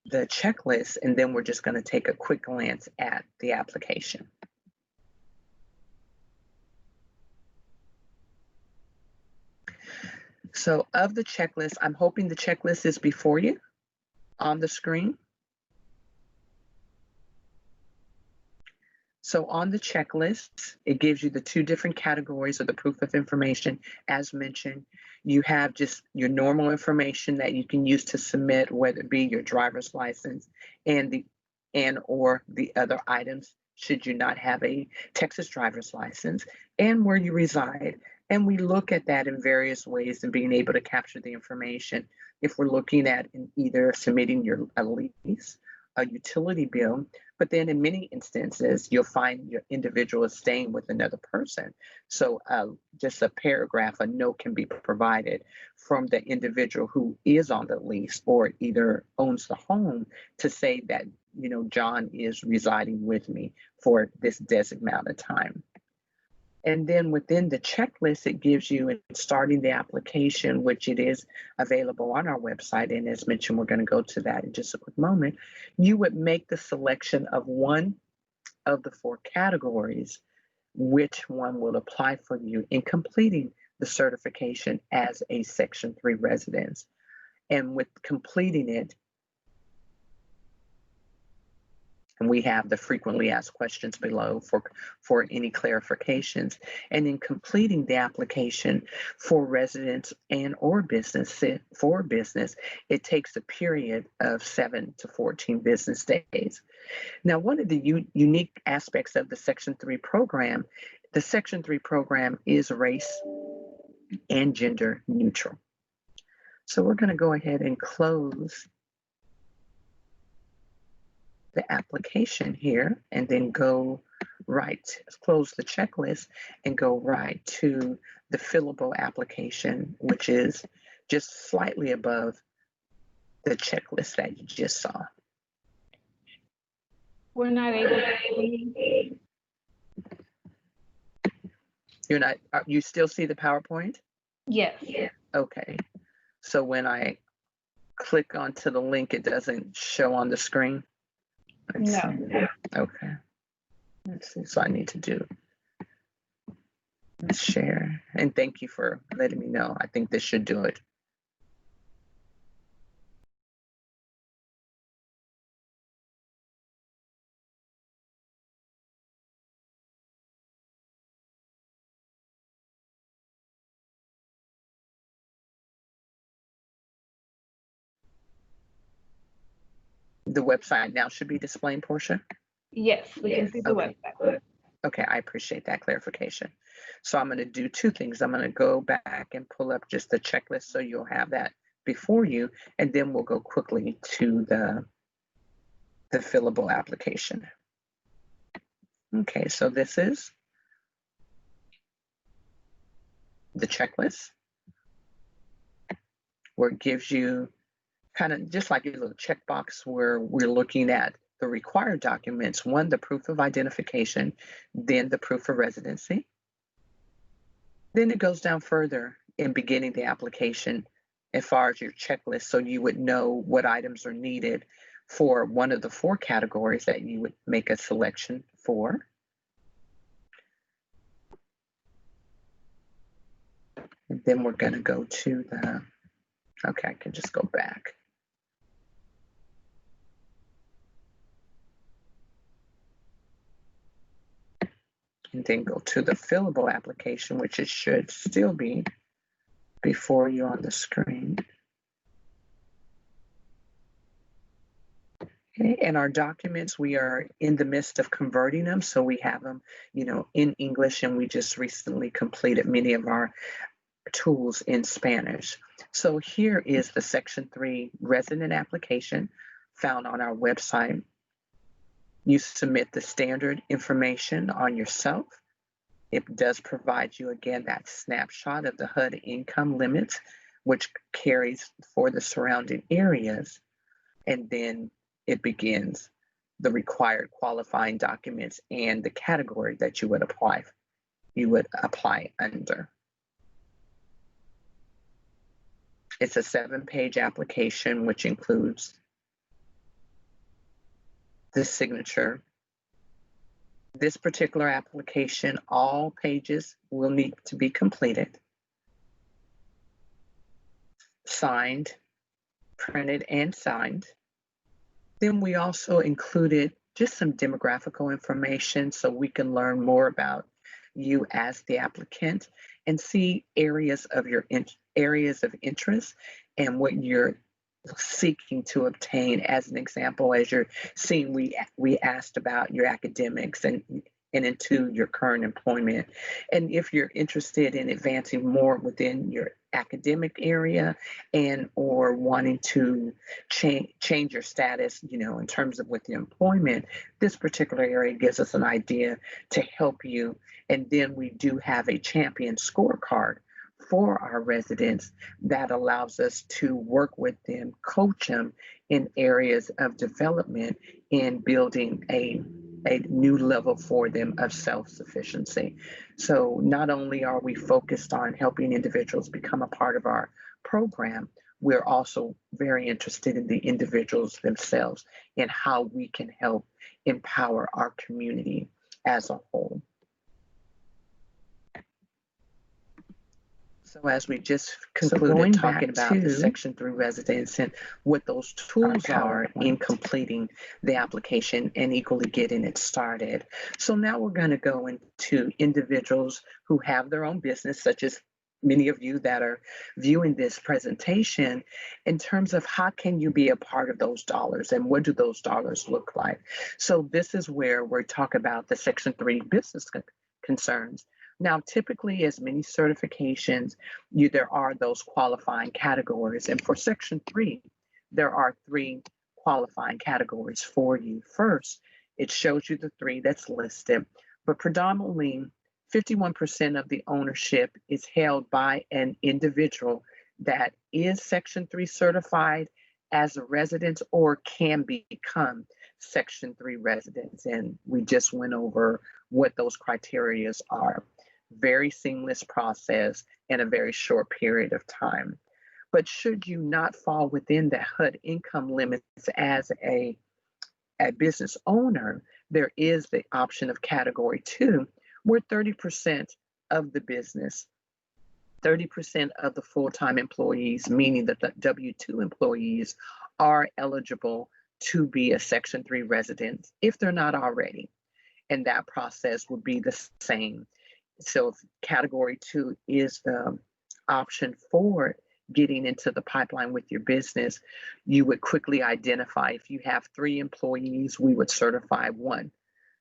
the checklist, and then we're just going to take a quick glance at the application. So of the checklist, I'm hoping the checklist is before you on the screen. So on the checklist, it gives you the 2 different categories of the proof of information. As mentioned, you have just your normal information that you can use to submit, whether it be your driver's license and or the other items, should you not have a Texas driver's license, and where you reside. And we look at that in various ways and being able to capture the information. If we're looking at either submitting a lease, a utility bill, but then in many instances, you'll find your individual is staying with another person. So just a paragraph, a note can be provided from the individual who is on the lease or either owns the home to say that, John is residing with me for this designated amount of time. And then within the checklist, it gives you, in starting the application, which it is available on our website. And as mentioned, we're going to go to that in just a quick moment. You would make the selection of one of the 4 categories, which one will apply for you in completing the certification as a Section 3 resident. And with completing it, and we have the frequently asked questions below for any clarifications. And in completing the application for residents and or business, it takes a period of 7 to 14 business days. Now, one of the unique aspects of the Section 3 program, the Section 3 program is race and gender neutral. So we're going to go ahead and close the application here, and then close the checklist and go right to the fillable application, which is just slightly above the checklist that you just saw. We're not able to see. You still see the PowerPoint? Yes. Okay. So when I click onto the link, it doesn't show on the screen? Let's No. see. Okay. Let's see. So I need to do. Let's share. And thank you for letting me know. I think this should do it. The website now should be displaying, Portia? Yes, we can see the Okay. website. Okay, I appreciate that clarification. So I'm going to do two things. I'm going to go back and pull up just the checklist so you'll have that before you, and then we'll go quickly to the fillable application. Okay, so this is the checklist where it gives you kind of just like a little checkbox where we're looking at the required documents. One, the proof of identification, then the proof of residency. Then it goes down further in beginning the application as far as your checklist, so you would know what items are needed for one of the four categories that you would make a selection for. And then we're going to go to the, okay, I can just go back. And then go to the fillable application, which it should still be before you on the screen. Okay, and our documents, we are in the midst of converting them. So we have them, in English, and we just recently completed many of our tools in Spanish. So here is the Section 3 resident application found on our website. You submit the standard information on yourself. It does provide you, again, that snapshot of the HUD income limits, which carries for the surrounding areas. And then it begins the required qualifying documents and the category that you would apply under. It's a 7-page application, which includes the signature. This particular application, all pages will need to be completed, signed, printed, and signed. Then we also included just some demographical information so we can learn more about you as the applicant and see areas of interest and what you're seeking to obtain. As an example, as you're seeing, we asked about your academics and into your current employment, and if you're interested in advancing more within your academic area and or wanting to change your status, in terms of with your employment. This particular area gives us an idea to help you. And then we do have a champion scorecard for our residents that allows us to work with them, coach them in areas of development in building a new level for them of self-sufficiency. So not only are we focused on helping individuals become a part of our program, we're also very interested in the individuals themselves and how we can help empower our community as a whole. So as we just concluded talking about the Section 3 residents and what those tools are in completing the application and equally getting it started. So now we're going to go into individuals who have their own business, such as many of you that are viewing this presentation, in terms of how can you be a part of those dollars and what do those dollars look like. So this is where we're talking about the Section 3 business concerns. Now, typically, as many certifications, there are those qualifying categories. And for Section 3, there are 3 qualifying categories for you. First, it shows you the 3 that's listed, but predominantly 51% of the ownership is held by an individual that is Section 3 certified as a resident or can become Section 3 residents. And we just went over what those criteria are. Very seamless process in a very short period of time. But should you not fall within the HUD income limits as a business owner, there is the option of Category 2, where 30% of the business, 30% of the full-time employees, meaning that the W-2 employees, are eligible to be a Section 3 resident if they're not already. And that process would be the same. So if Category 2 is the option for getting into the pipeline with your business, you would quickly identify if you have 3 employees, we would certify 1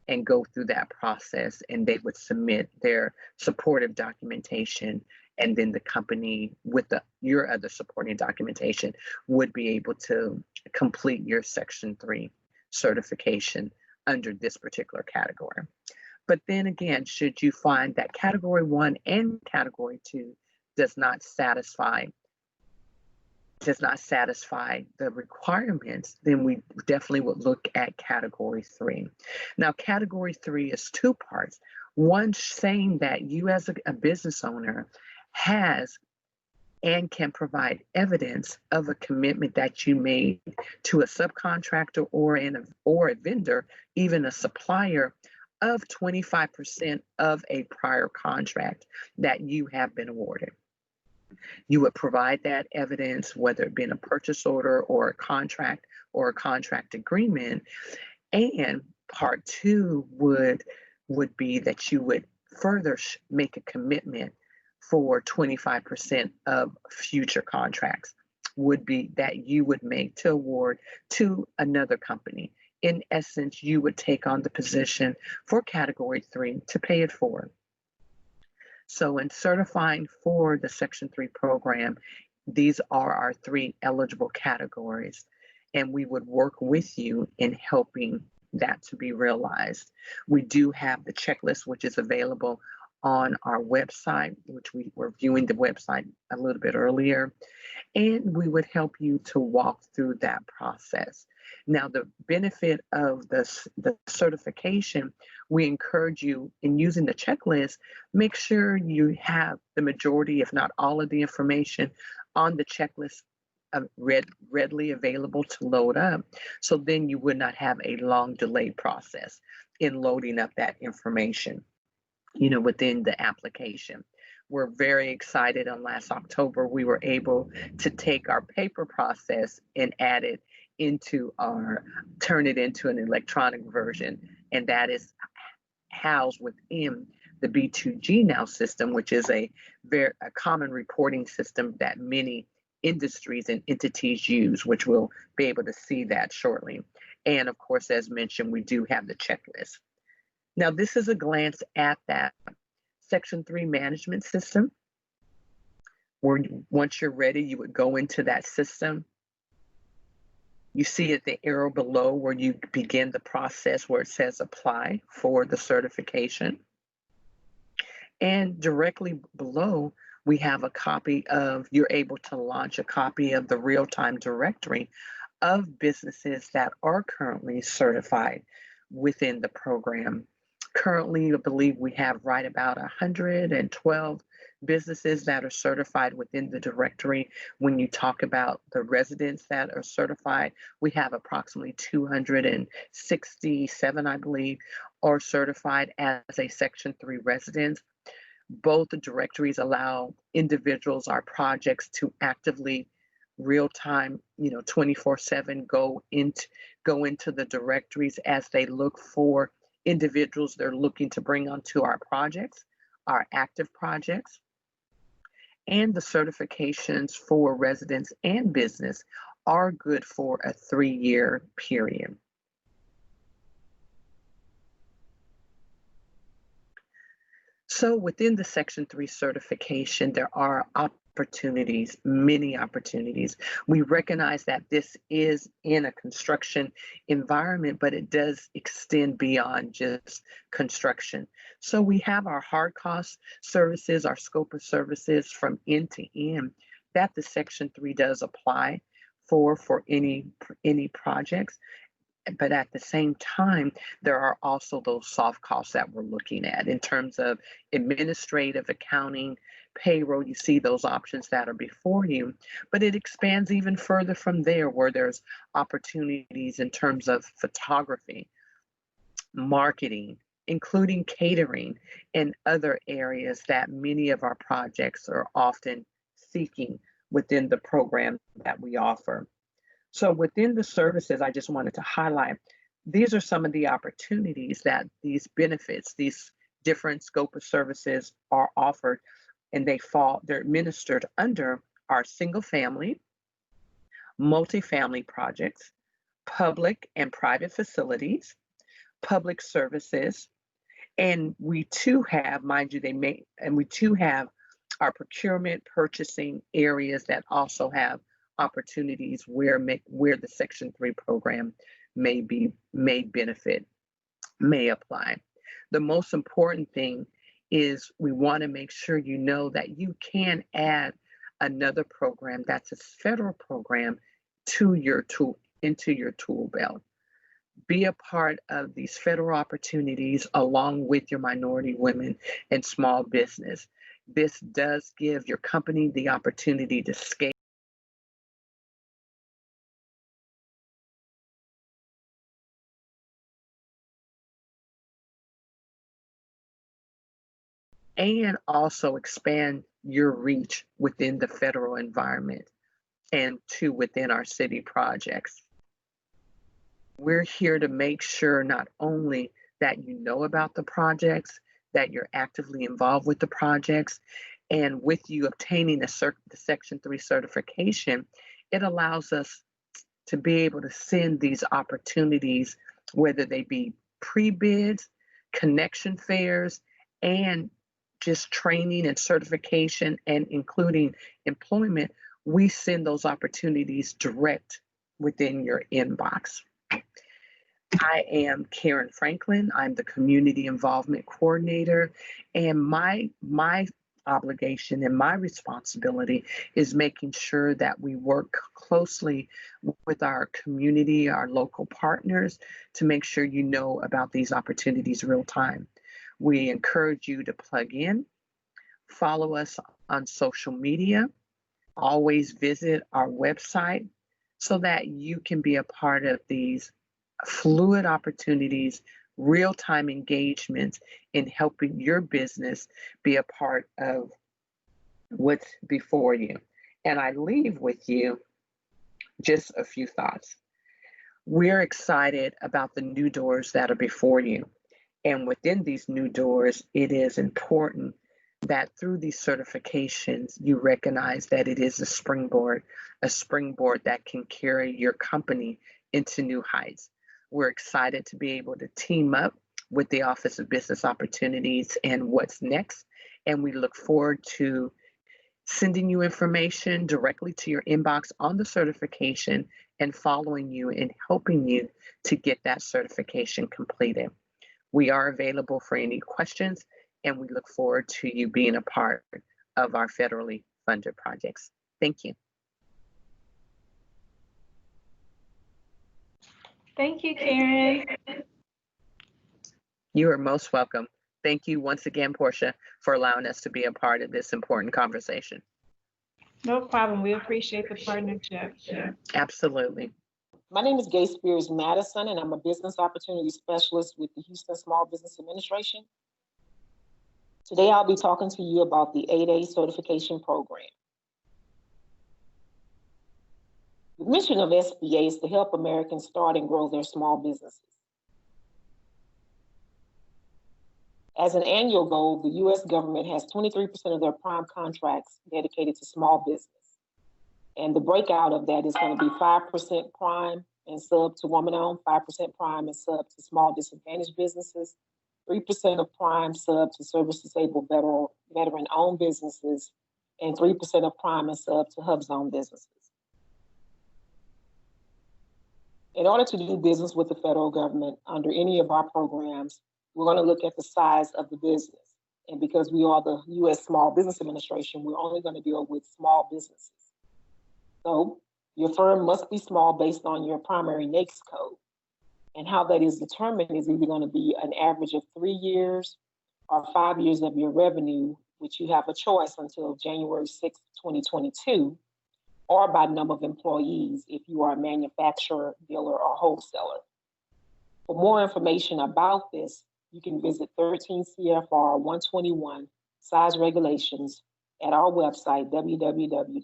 and go through that process, and they would submit their supportive documentation, and then the company with your other supporting documentation would be able to complete your Section 3 certification under this particular category. But then again, should you find that Category 1 and Category 2 does not satisfy the requirements, then we definitely would look at Category 3. Now, Category 3 is 2 parts. One saying that you as a business owner has and can provide evidence of a commitment that you made to a subcontractor or a vendor, even a supplier, of 25% of a prior contract that you have been awarded. You would provide that evidence, whether it be a purchase order or a contract agreement. And part 2 would be that you would further make a commitment for 25% of future contracts would be that you would make to award to another company. In essence, you would take on the position for Category 3 to pay it forward. So in certifying for the Section 3 program, these are our 3 eligible categories, and we would work with you in helping that to be realized. We do have the checklist, which is available on our website, which we were viewing the website a little bit earlier, and we would help you to walk through that process. Now, the benefit of the certification, we encourage you in using the checklist, make sure you have the majority, if not all of the information on the checklist readily available to load up. So then you would not have a long delay process in loading up that information, within the application. We're very excited. On last October, we were able to take our paper process and turn it into an electronic version, and that is housed within the B2G Now system, which is a common reporting system that many industries and entities use, which we'll be able to see that shortly. And of course, as mentioned, we do have the checklist. Now, this is a glance at that Section 3 management system, where once you're ready, you would go into that system. You see at the arrow below where you begin the process where it says apply for the certification. And directly below, we have you're able to launch a copy of the real-time directory of businesses that are currently certified within the program. Currently, I believe we have right about 112 businesses that are certified within the directory. When you talk about the residents that are certified, we have approximately 267, I believe, are certified as a Section 3 resident. Both the directories allow individuals or projects to actively real-time, 24/7 go into the directories as they look for individuals they're looking to bring onto our projects, our active projects. And the certifications for residents and business are good for a 3-year period. So within the Section 3 certification, there are many opportunities. We recognize that this is in a construction environment, but it does extend beyond just construction. So we have our hard cost services, our scope of services from end to end that the Section 3 does apply for any projects. But at the same time, there are also those soft costs that we're looking at in terms of administrative, accounting, payroll. You see those options that are before you, but it expands even further from there, where there's opportunities in terms of photography, marketing, including catering and other areas that many of our projects are often seeking within the program that we offer. So within the services, I just wanted to highlight, these are some of the opportunities that these benefits, these different scope of services are offered, and they're administered under our single family, multifamily projects, public and private facilities, public services, and we too have, mind you, we too have our procurement purchasing areas that also have opportunities where the Section 3 program may benefit, may apply. The most important thing is we want to make sure you know that you can add another program that's a federal program into your tool belt. Be a part of these federal opportunities along with your minority women and small business. This does give your company the opportunity to scale and also expand your reach within the federal environment and to within our city projects. We're here to make sure not only that you know about the projects, that you're actively involved with the projects, and with you obtaining the Section 3 certification, it allows us to be able to send these opportunities, whether they be pre-bids, connection fairs, and just training and certification and including employment, we send those opportunities direct within your inbox. I am Karen Franklin. I'm the Community Involvement Coordinator, and my obligation and my responsibility is making sure that we work closely with our community, our local partners, to make sure you know about these opportunities real time. We encourage you to plug in, follow us on social media, always visit our website so that you can be a part of these fluid opportunities, real-time engagements in helping your business be a part of what's before you. And I leave with you just a few thoughts. We're excited about the new doors that are before you. And within these new doors, it is important that through these certifications, you recognize that it is a springboard that can carry your company into new heights. We're excited to be able to team up with the Office of Business Opportunities and What's Next. And we look forward to sending you information directly to your inbox on the certification and following you and helping you to get that certification completed. We are available for any questions, and we look forward to you being a part of our federally funded projects. Thank you. Thank you, Karen. You are most welcome. Thank you once again, Portia, for allowing us to be a part of this important conversation. No problem. We appreciate the partnership. Absolutely. My name is Gay Spears Madison, and I'm a business opportunity specialist with the Houston Small Business Administration. Today, I'll be talking to you about the 8A certification program. The mission of SBA is to help Americans start and grow their small businesses. As an annual goal, the U.S. government has 23% of their prime contracts dedicated to small business. And the breakout of that is going to be 5% prime and sub to woman-owned, 5% prime and sub to small disadvantaged businesses, 3% of prime sub to service-disabled veteran-owned businesses, and 3% of prime and sub to HUB-zone businesses. In order to do business with the federal government under any of our programs, we're going to look at the size of the business. And because we are the U.S. Small Business Administration, we're only going to deal with small businesses. So your firm must be small based on your primary NAICS code. And how that is determined is either going to be an average of 3 years or 5 years of your revenue, which you have a choice until January 6, 2022, or by number of employees if you are a manufacturer, dealer, or wholesaler. For more information about this, you can visit 13 CFR 121 size regulations at our website, www.sba.gov.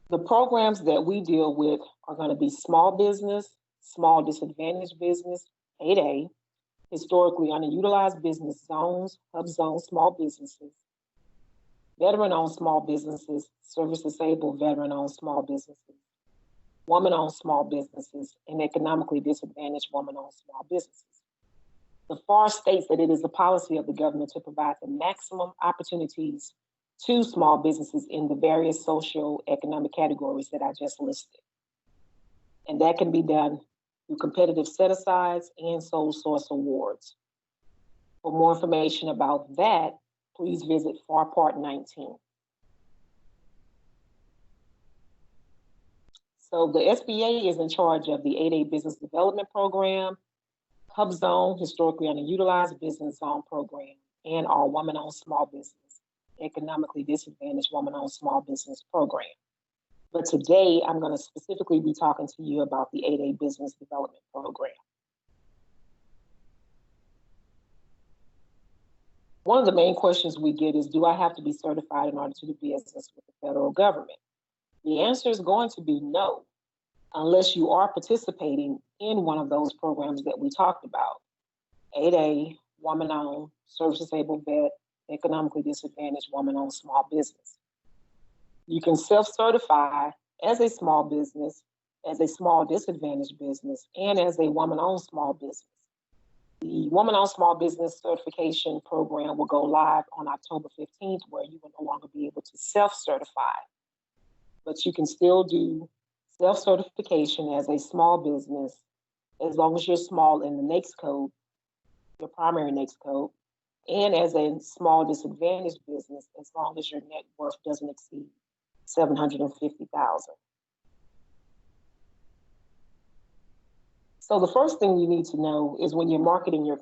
The programs that we deal with are going to be small business, small disadvantaged business, 8A, historically underutilized business zones, hub zone small businesses, veteran-owned small businesses, service-disabled veteran-owned small businesses, woman-owned small businesses, and economically disadvantaged woman-owned small businesses. The FAR states that it is the policy of the government to provide the maximum opportunities to small businesses in the various socio-economic categories that I just listed. And that can be done through competitive set-asides and sole source awards. For more information about that, please visit FAR Part 19. So the SBA is in charge of the 8A Business Development Program, Hub Zone, historically underutilized business zone program, and our woman-owned small business, economically disadvantaged woman-owned small business program. But today, I'm going to specifically be talking to you about the 8A Business Development Program. One of the main questions we get is, do I have to be certified in order to do business with the federal government? The answer is going to be no, unless you are participating in one of those programs that we talked about. 8A, woman-owned, service-disabled vet, economically disadvantaged woman-owned small business. You can self-certify as a small business, as a small disadvantaged business, and as a woman-owned small business. The woman-owned small business certification program will go live on October 15th, where you will no longer be able to self-certify, but you can still do self-certification as a small business, as long as you're small in the NAICS code, your primary NAICS code, and as a small disadvantaged business, as long as your net worth doesn't exceed $750,000. So the first thing you need to know is when you're marketing your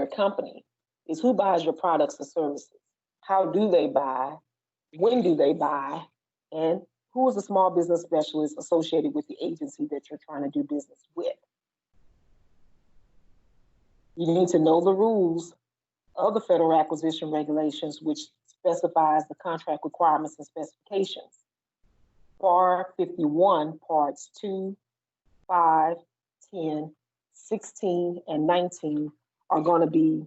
company, is who buys your products or services. How do they buy? When do they buy? And who is the small business specialist associated with the agency that you're trying to do business with? You need to know the rules of the Federal Acquisition Regulations, which specifies the contract requirements and specifications. FAR 51 Parts 2, 5, 10, 16, and 19 are going to be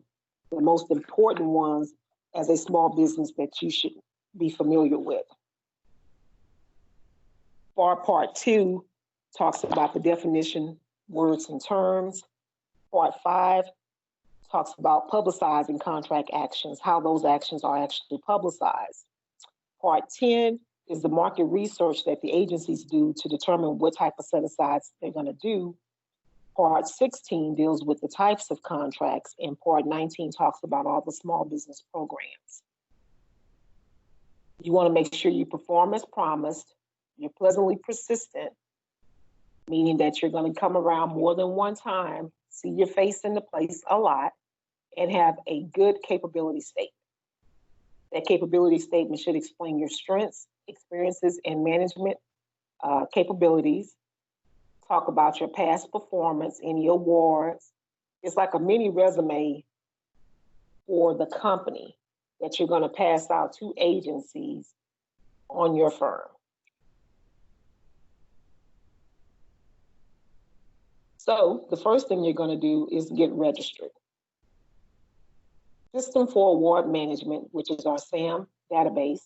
the most important ones as a small business that you should be familiar with. FAR Part 2 talks about the definition, words, and terms. Part 5 talks about publicizing contract actions, how those actions are actually publicized. Part 10 is the market research that the agencies do to determine what type of set-asides they're going to do. Part 16 deals with the types of contracts, and Part 19 talks about all the small business programs. You want to make sure you perform as promised, you're pleasantly persistent, meaning that you're going to come around more than one time, see your face in the place a lot, and have a good capability statement. That capability statement should explain your strengths, experiences, and management capabilities. Talk about your past performance, any awards. It's like a mini resume for the company that you're going to pass out to agencies on your firm. So the first thing you're going to do is get registered. System for Award Management, which is our SAM database,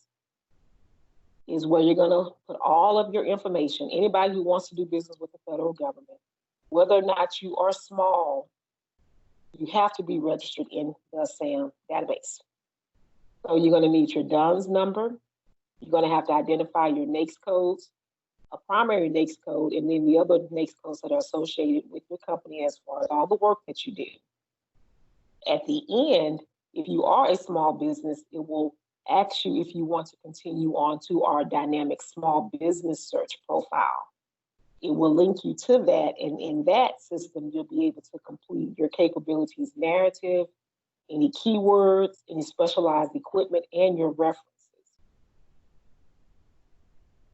is where you're going to put all of your information. Anybody who wants to do business with the federal government, whether or not you are small, you have to be registered in the SAM database. So you're going to need your DUNS number. You're going to have to identify your NAICS codes, a primary NAICS code, and then the other NAICS codes that are associated with your company as far as all the work that you do. At the end, if you are a small business, it will ask you if you want to continue on to our dynamic small business search profile. It will link you to that, and in that system, you'll be able to complete your capabilities narrative any keywords, any specialized equipment, and your references.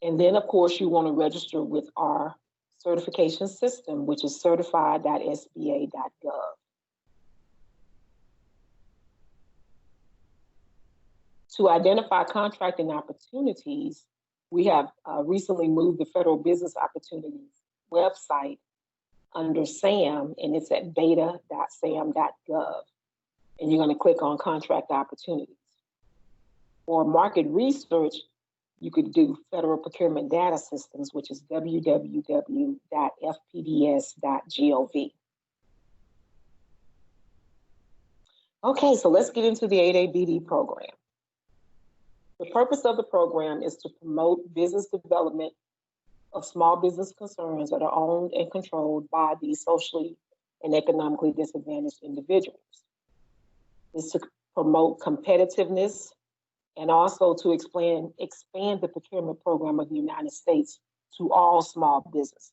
And then, of course, you want to register with our certification system, which is certified.sba.gov. To identify contracting opportunities, we have recently moved the Federal Business Opportunities website under SAM, and it's at beta.sam.gov. And you're going to click on contract opportunities. For market research, you could do Federal Procurement Data Systems, which is www.fpds.gov. Okay, so let's get into the 8A BD program. The purpose of the program is to promote business development of small business concerns that are owned and controlled by these socially and economically disadvantaged individuals. It's to promote competitiveness and also to expand the procurement program of the United States to all small businesses.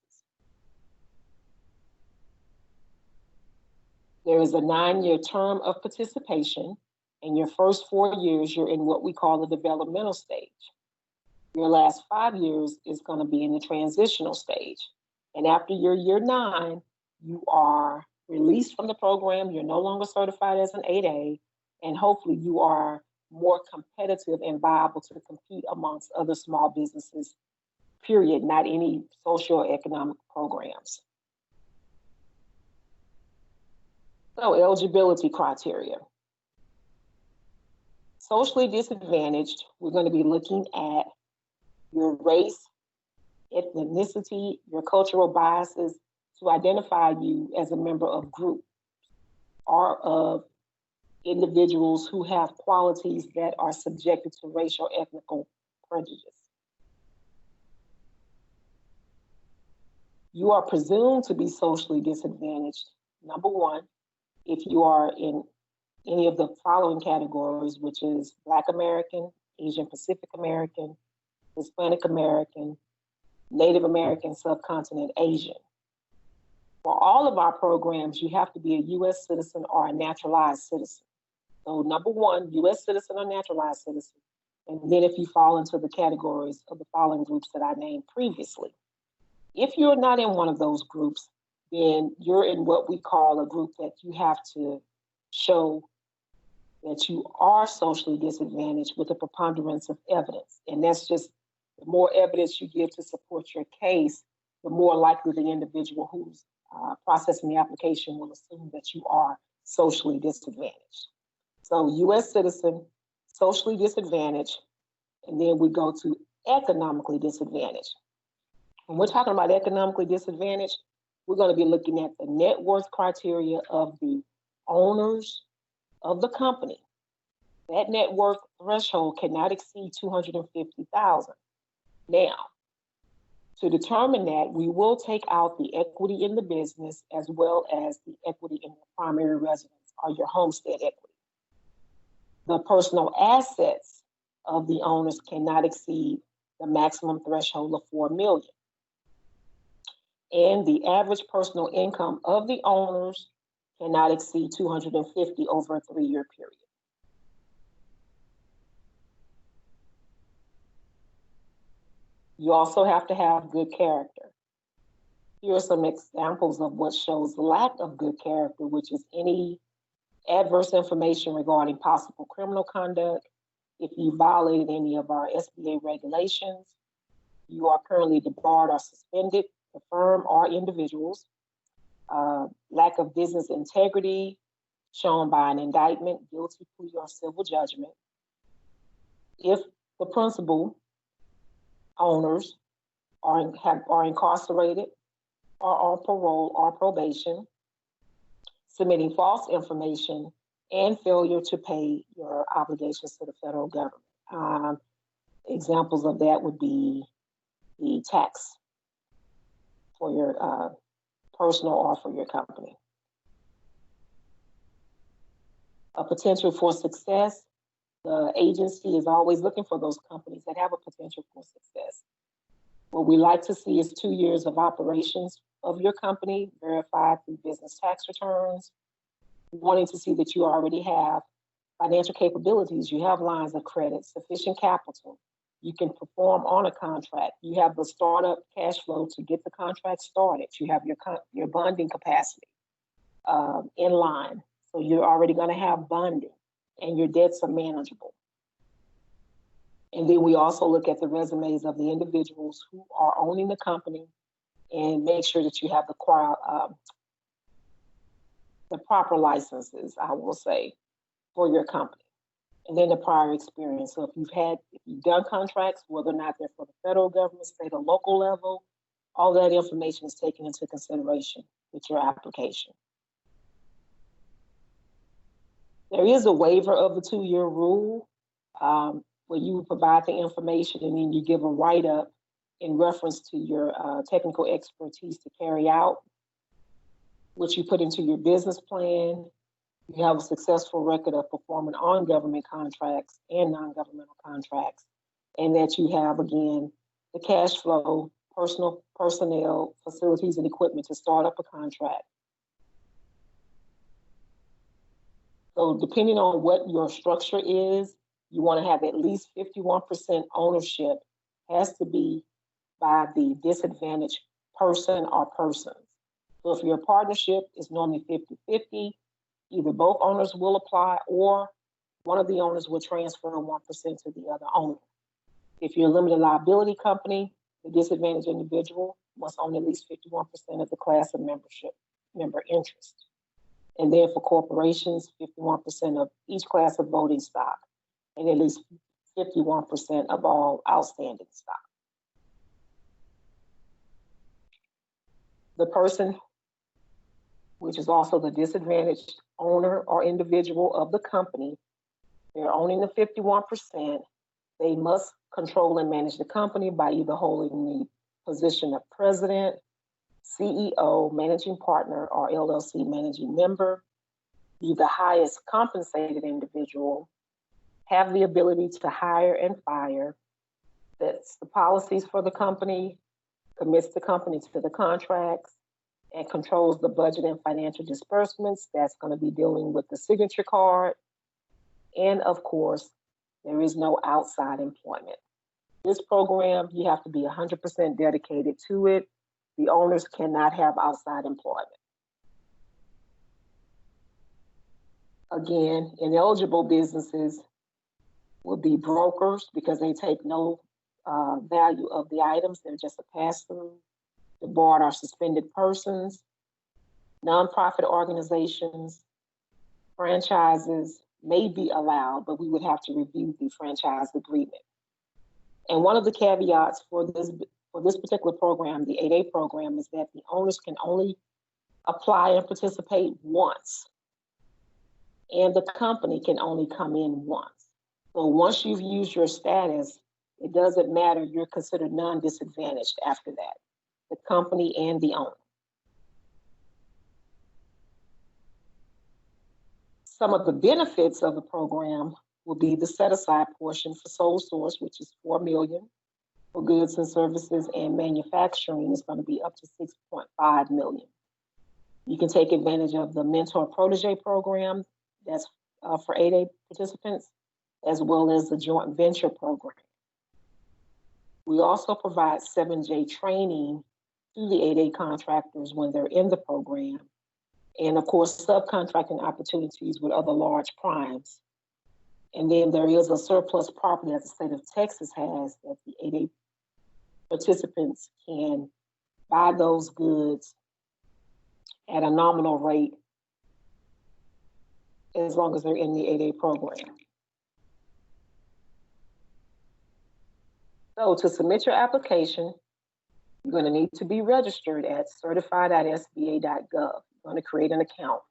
There is a 9-year term of participation. In your first 4 years, you're in what we call the developmental stage. Your last 5 years is going to be in the transitional stage. And after your year 9, you are released from the program. You're no longer certified as an 8A, and hopefully you are more competitive and viable to compete amongst other small businesses, period, not any socio-economic programs. So eligibility criteria. Socially disadvantaged, we're going to be looking at your race, ethnicity, your cultural biases to identify you as a member of groups or of individuals who have qualities that are subjected to racial or ethnical prejudice. You are presumed to be socially disadvantaged, number one, if you are in any of the following categories, which is Black American, Asian Pacific American, Hispanic American, Native American, Subcontinent Asian. For all of our programs, you have to be a U.S. citizen or a naturalized citizen. So number one, U.S. citizen or naturalized citizen. And then if you fall into the categories of the following groups that I named previously. If you're not in one of those groups, then you're in what we call a group that you have to show that you are socially disadvantaged with a preponderance of evidence. And that's just the more evidence you give to support your case, the more likely the individual who's processing the application will assume that you are socially disadvantaged. So U.S. citizen, socially disadvantaged, and then we go to economically disadvantaged. When we're talking about economically disadvantaged, we're going to be looking at the net worth criteria of the owners of the company. That net worth threshold cannot exceed $250,000. Now, to determine that, we will take out the equity in the business as well as the equity in your primary residence or your homestead equity. The personal assets of the owners cannot exceed the maximum threshold of $4 million. And the average personal income of the owners cannot exceed $250,000 over a 3-year period. You also have to have good character. Here are some examples of what shows lack of good character, which is any adverse information regarding possible criminal conduct, if you violated any of our SBA regulations, you are currently debarred or suspended, the firm or individuals, lack of business integrity shown by an indictment, guilty plea, or civil judgment. If the principal owners are incarcerated or on parole or probation, submitting false information, and failure to pay your obligations to the federal government. Examples of that would be the tax for your personal or for your company. A potential for success, the agency is always looking for those companies that have a potential for success. What we like to see is 2 years of operations of your company verified through business tax returns, wanting to see that you already have financial capabilities, you have lines of credit, sufficient capital, you can perform on a contract, you have the startup cash flow to get the contract started, you have your bonding capacity in line. So you're already going to have bonding and your debts are manageable. And then we also look at the resumes of the individuals who are owning the company and make sure that you have the proper licenses, I will say, for your company. And then the prior experience. So if you've done contracts, whether or not they're for the federal government, state, or local level, all that information is taken into consideration with your application. There is a waiver of the 2-year rule where you provide the information and then you give a write-up in reference to your technical expertise to carry out, which you put into your business plan. You have a successful record of performing on government contracts and non-governmental contracts, and that you have, again, the cash flow, personnel, facilities, and equipment to start up a contract. So depending on what your structure is, you want to have at least 51% ownership, has to be by the disadvantaged person or persons. So if your partnership is normally 50-50, either both owners will apply or one of the owners will transfer 1% to the other owner. If you're a limited liability company, the disadvantaged individual must own at least 51% of the class of member interest. And then for corporations, 51% of each class of voting stock and at least 51% of all outstanding stock. The person, which is also the disadvantaged owner or individual of the company, they're owning the 51%. They must control and manage the company by either holding the position of president, CEO, managing partner, or LLC managing member, be the highest compensated individual, have the ability to hire and fire, sets the policies for the company, commits the company to the contracts, and controls the budget and financial disbursements. That's going to be dealing with the signature card. And of course, there is no outside employment. This program, you have to be 100% dedicated to it. The owners cannot have outside employment. Again, ineligible businesses will be brokers because they take no value of the items. They're just a pass-through. The board are suspended persons, nonprofit organizations, franchises may be allowed, but we would have to review the franchise agreement. And one of the caveats for this particular program, the 8A program, is that the owners can only apply and participate once, and the company can only come in once. So once you've used your status, it doesn't matter, you're considered non-disadvantaged after that, the company and the owner. Some of the benefits of the program will be the set-aside portion for sole source, which is $4 million. For goods and services and manufacturing, is going to be up to $6.5 million. You can take advantage of the mentor protege program that's for 8A participants, as well as the joint venture program. We also provide 7J training to the 8A contractors when they're in the program. And of course, subcontracting opportunities with other large primes. And then there is a surplus property that the state of Texas has that the 8A participants can buy those goods at a nominal rate as long as they're in the 8A program. So to submit your application, you're going to need to be registered at certified.sba.gov. You're going to create an account.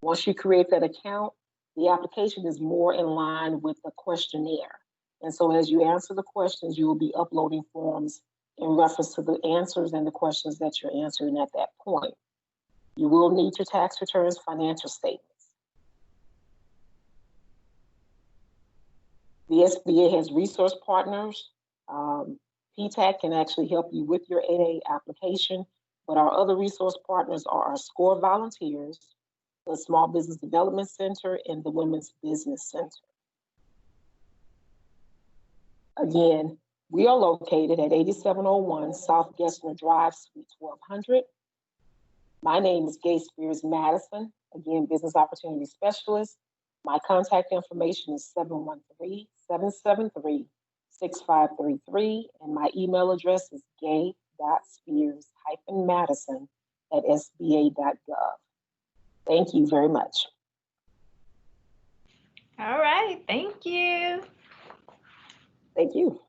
Once you create that account, the application is more in line with the questionnaire. And so as you answer the questions, you will be uploading forms in reference to the answers and the questions that you're answering at that point. You will need your tax returns, financial statements. The SBA has resource partners. PTAC can actually help you with your 8A application, but our other resource partners are our SCORE volunteers, the Small Business Development Center, and the Women's Business Center. Again, we are located at 8701 South Gessner Drive, Suite 1200. My name is Gay Spears Madison, again, Business Opportunity Specialist. My contact information is 713-773-6533, and my email address is gay.spears-madison@sba.gov. Thank you very much. All right, thank you. Thank you.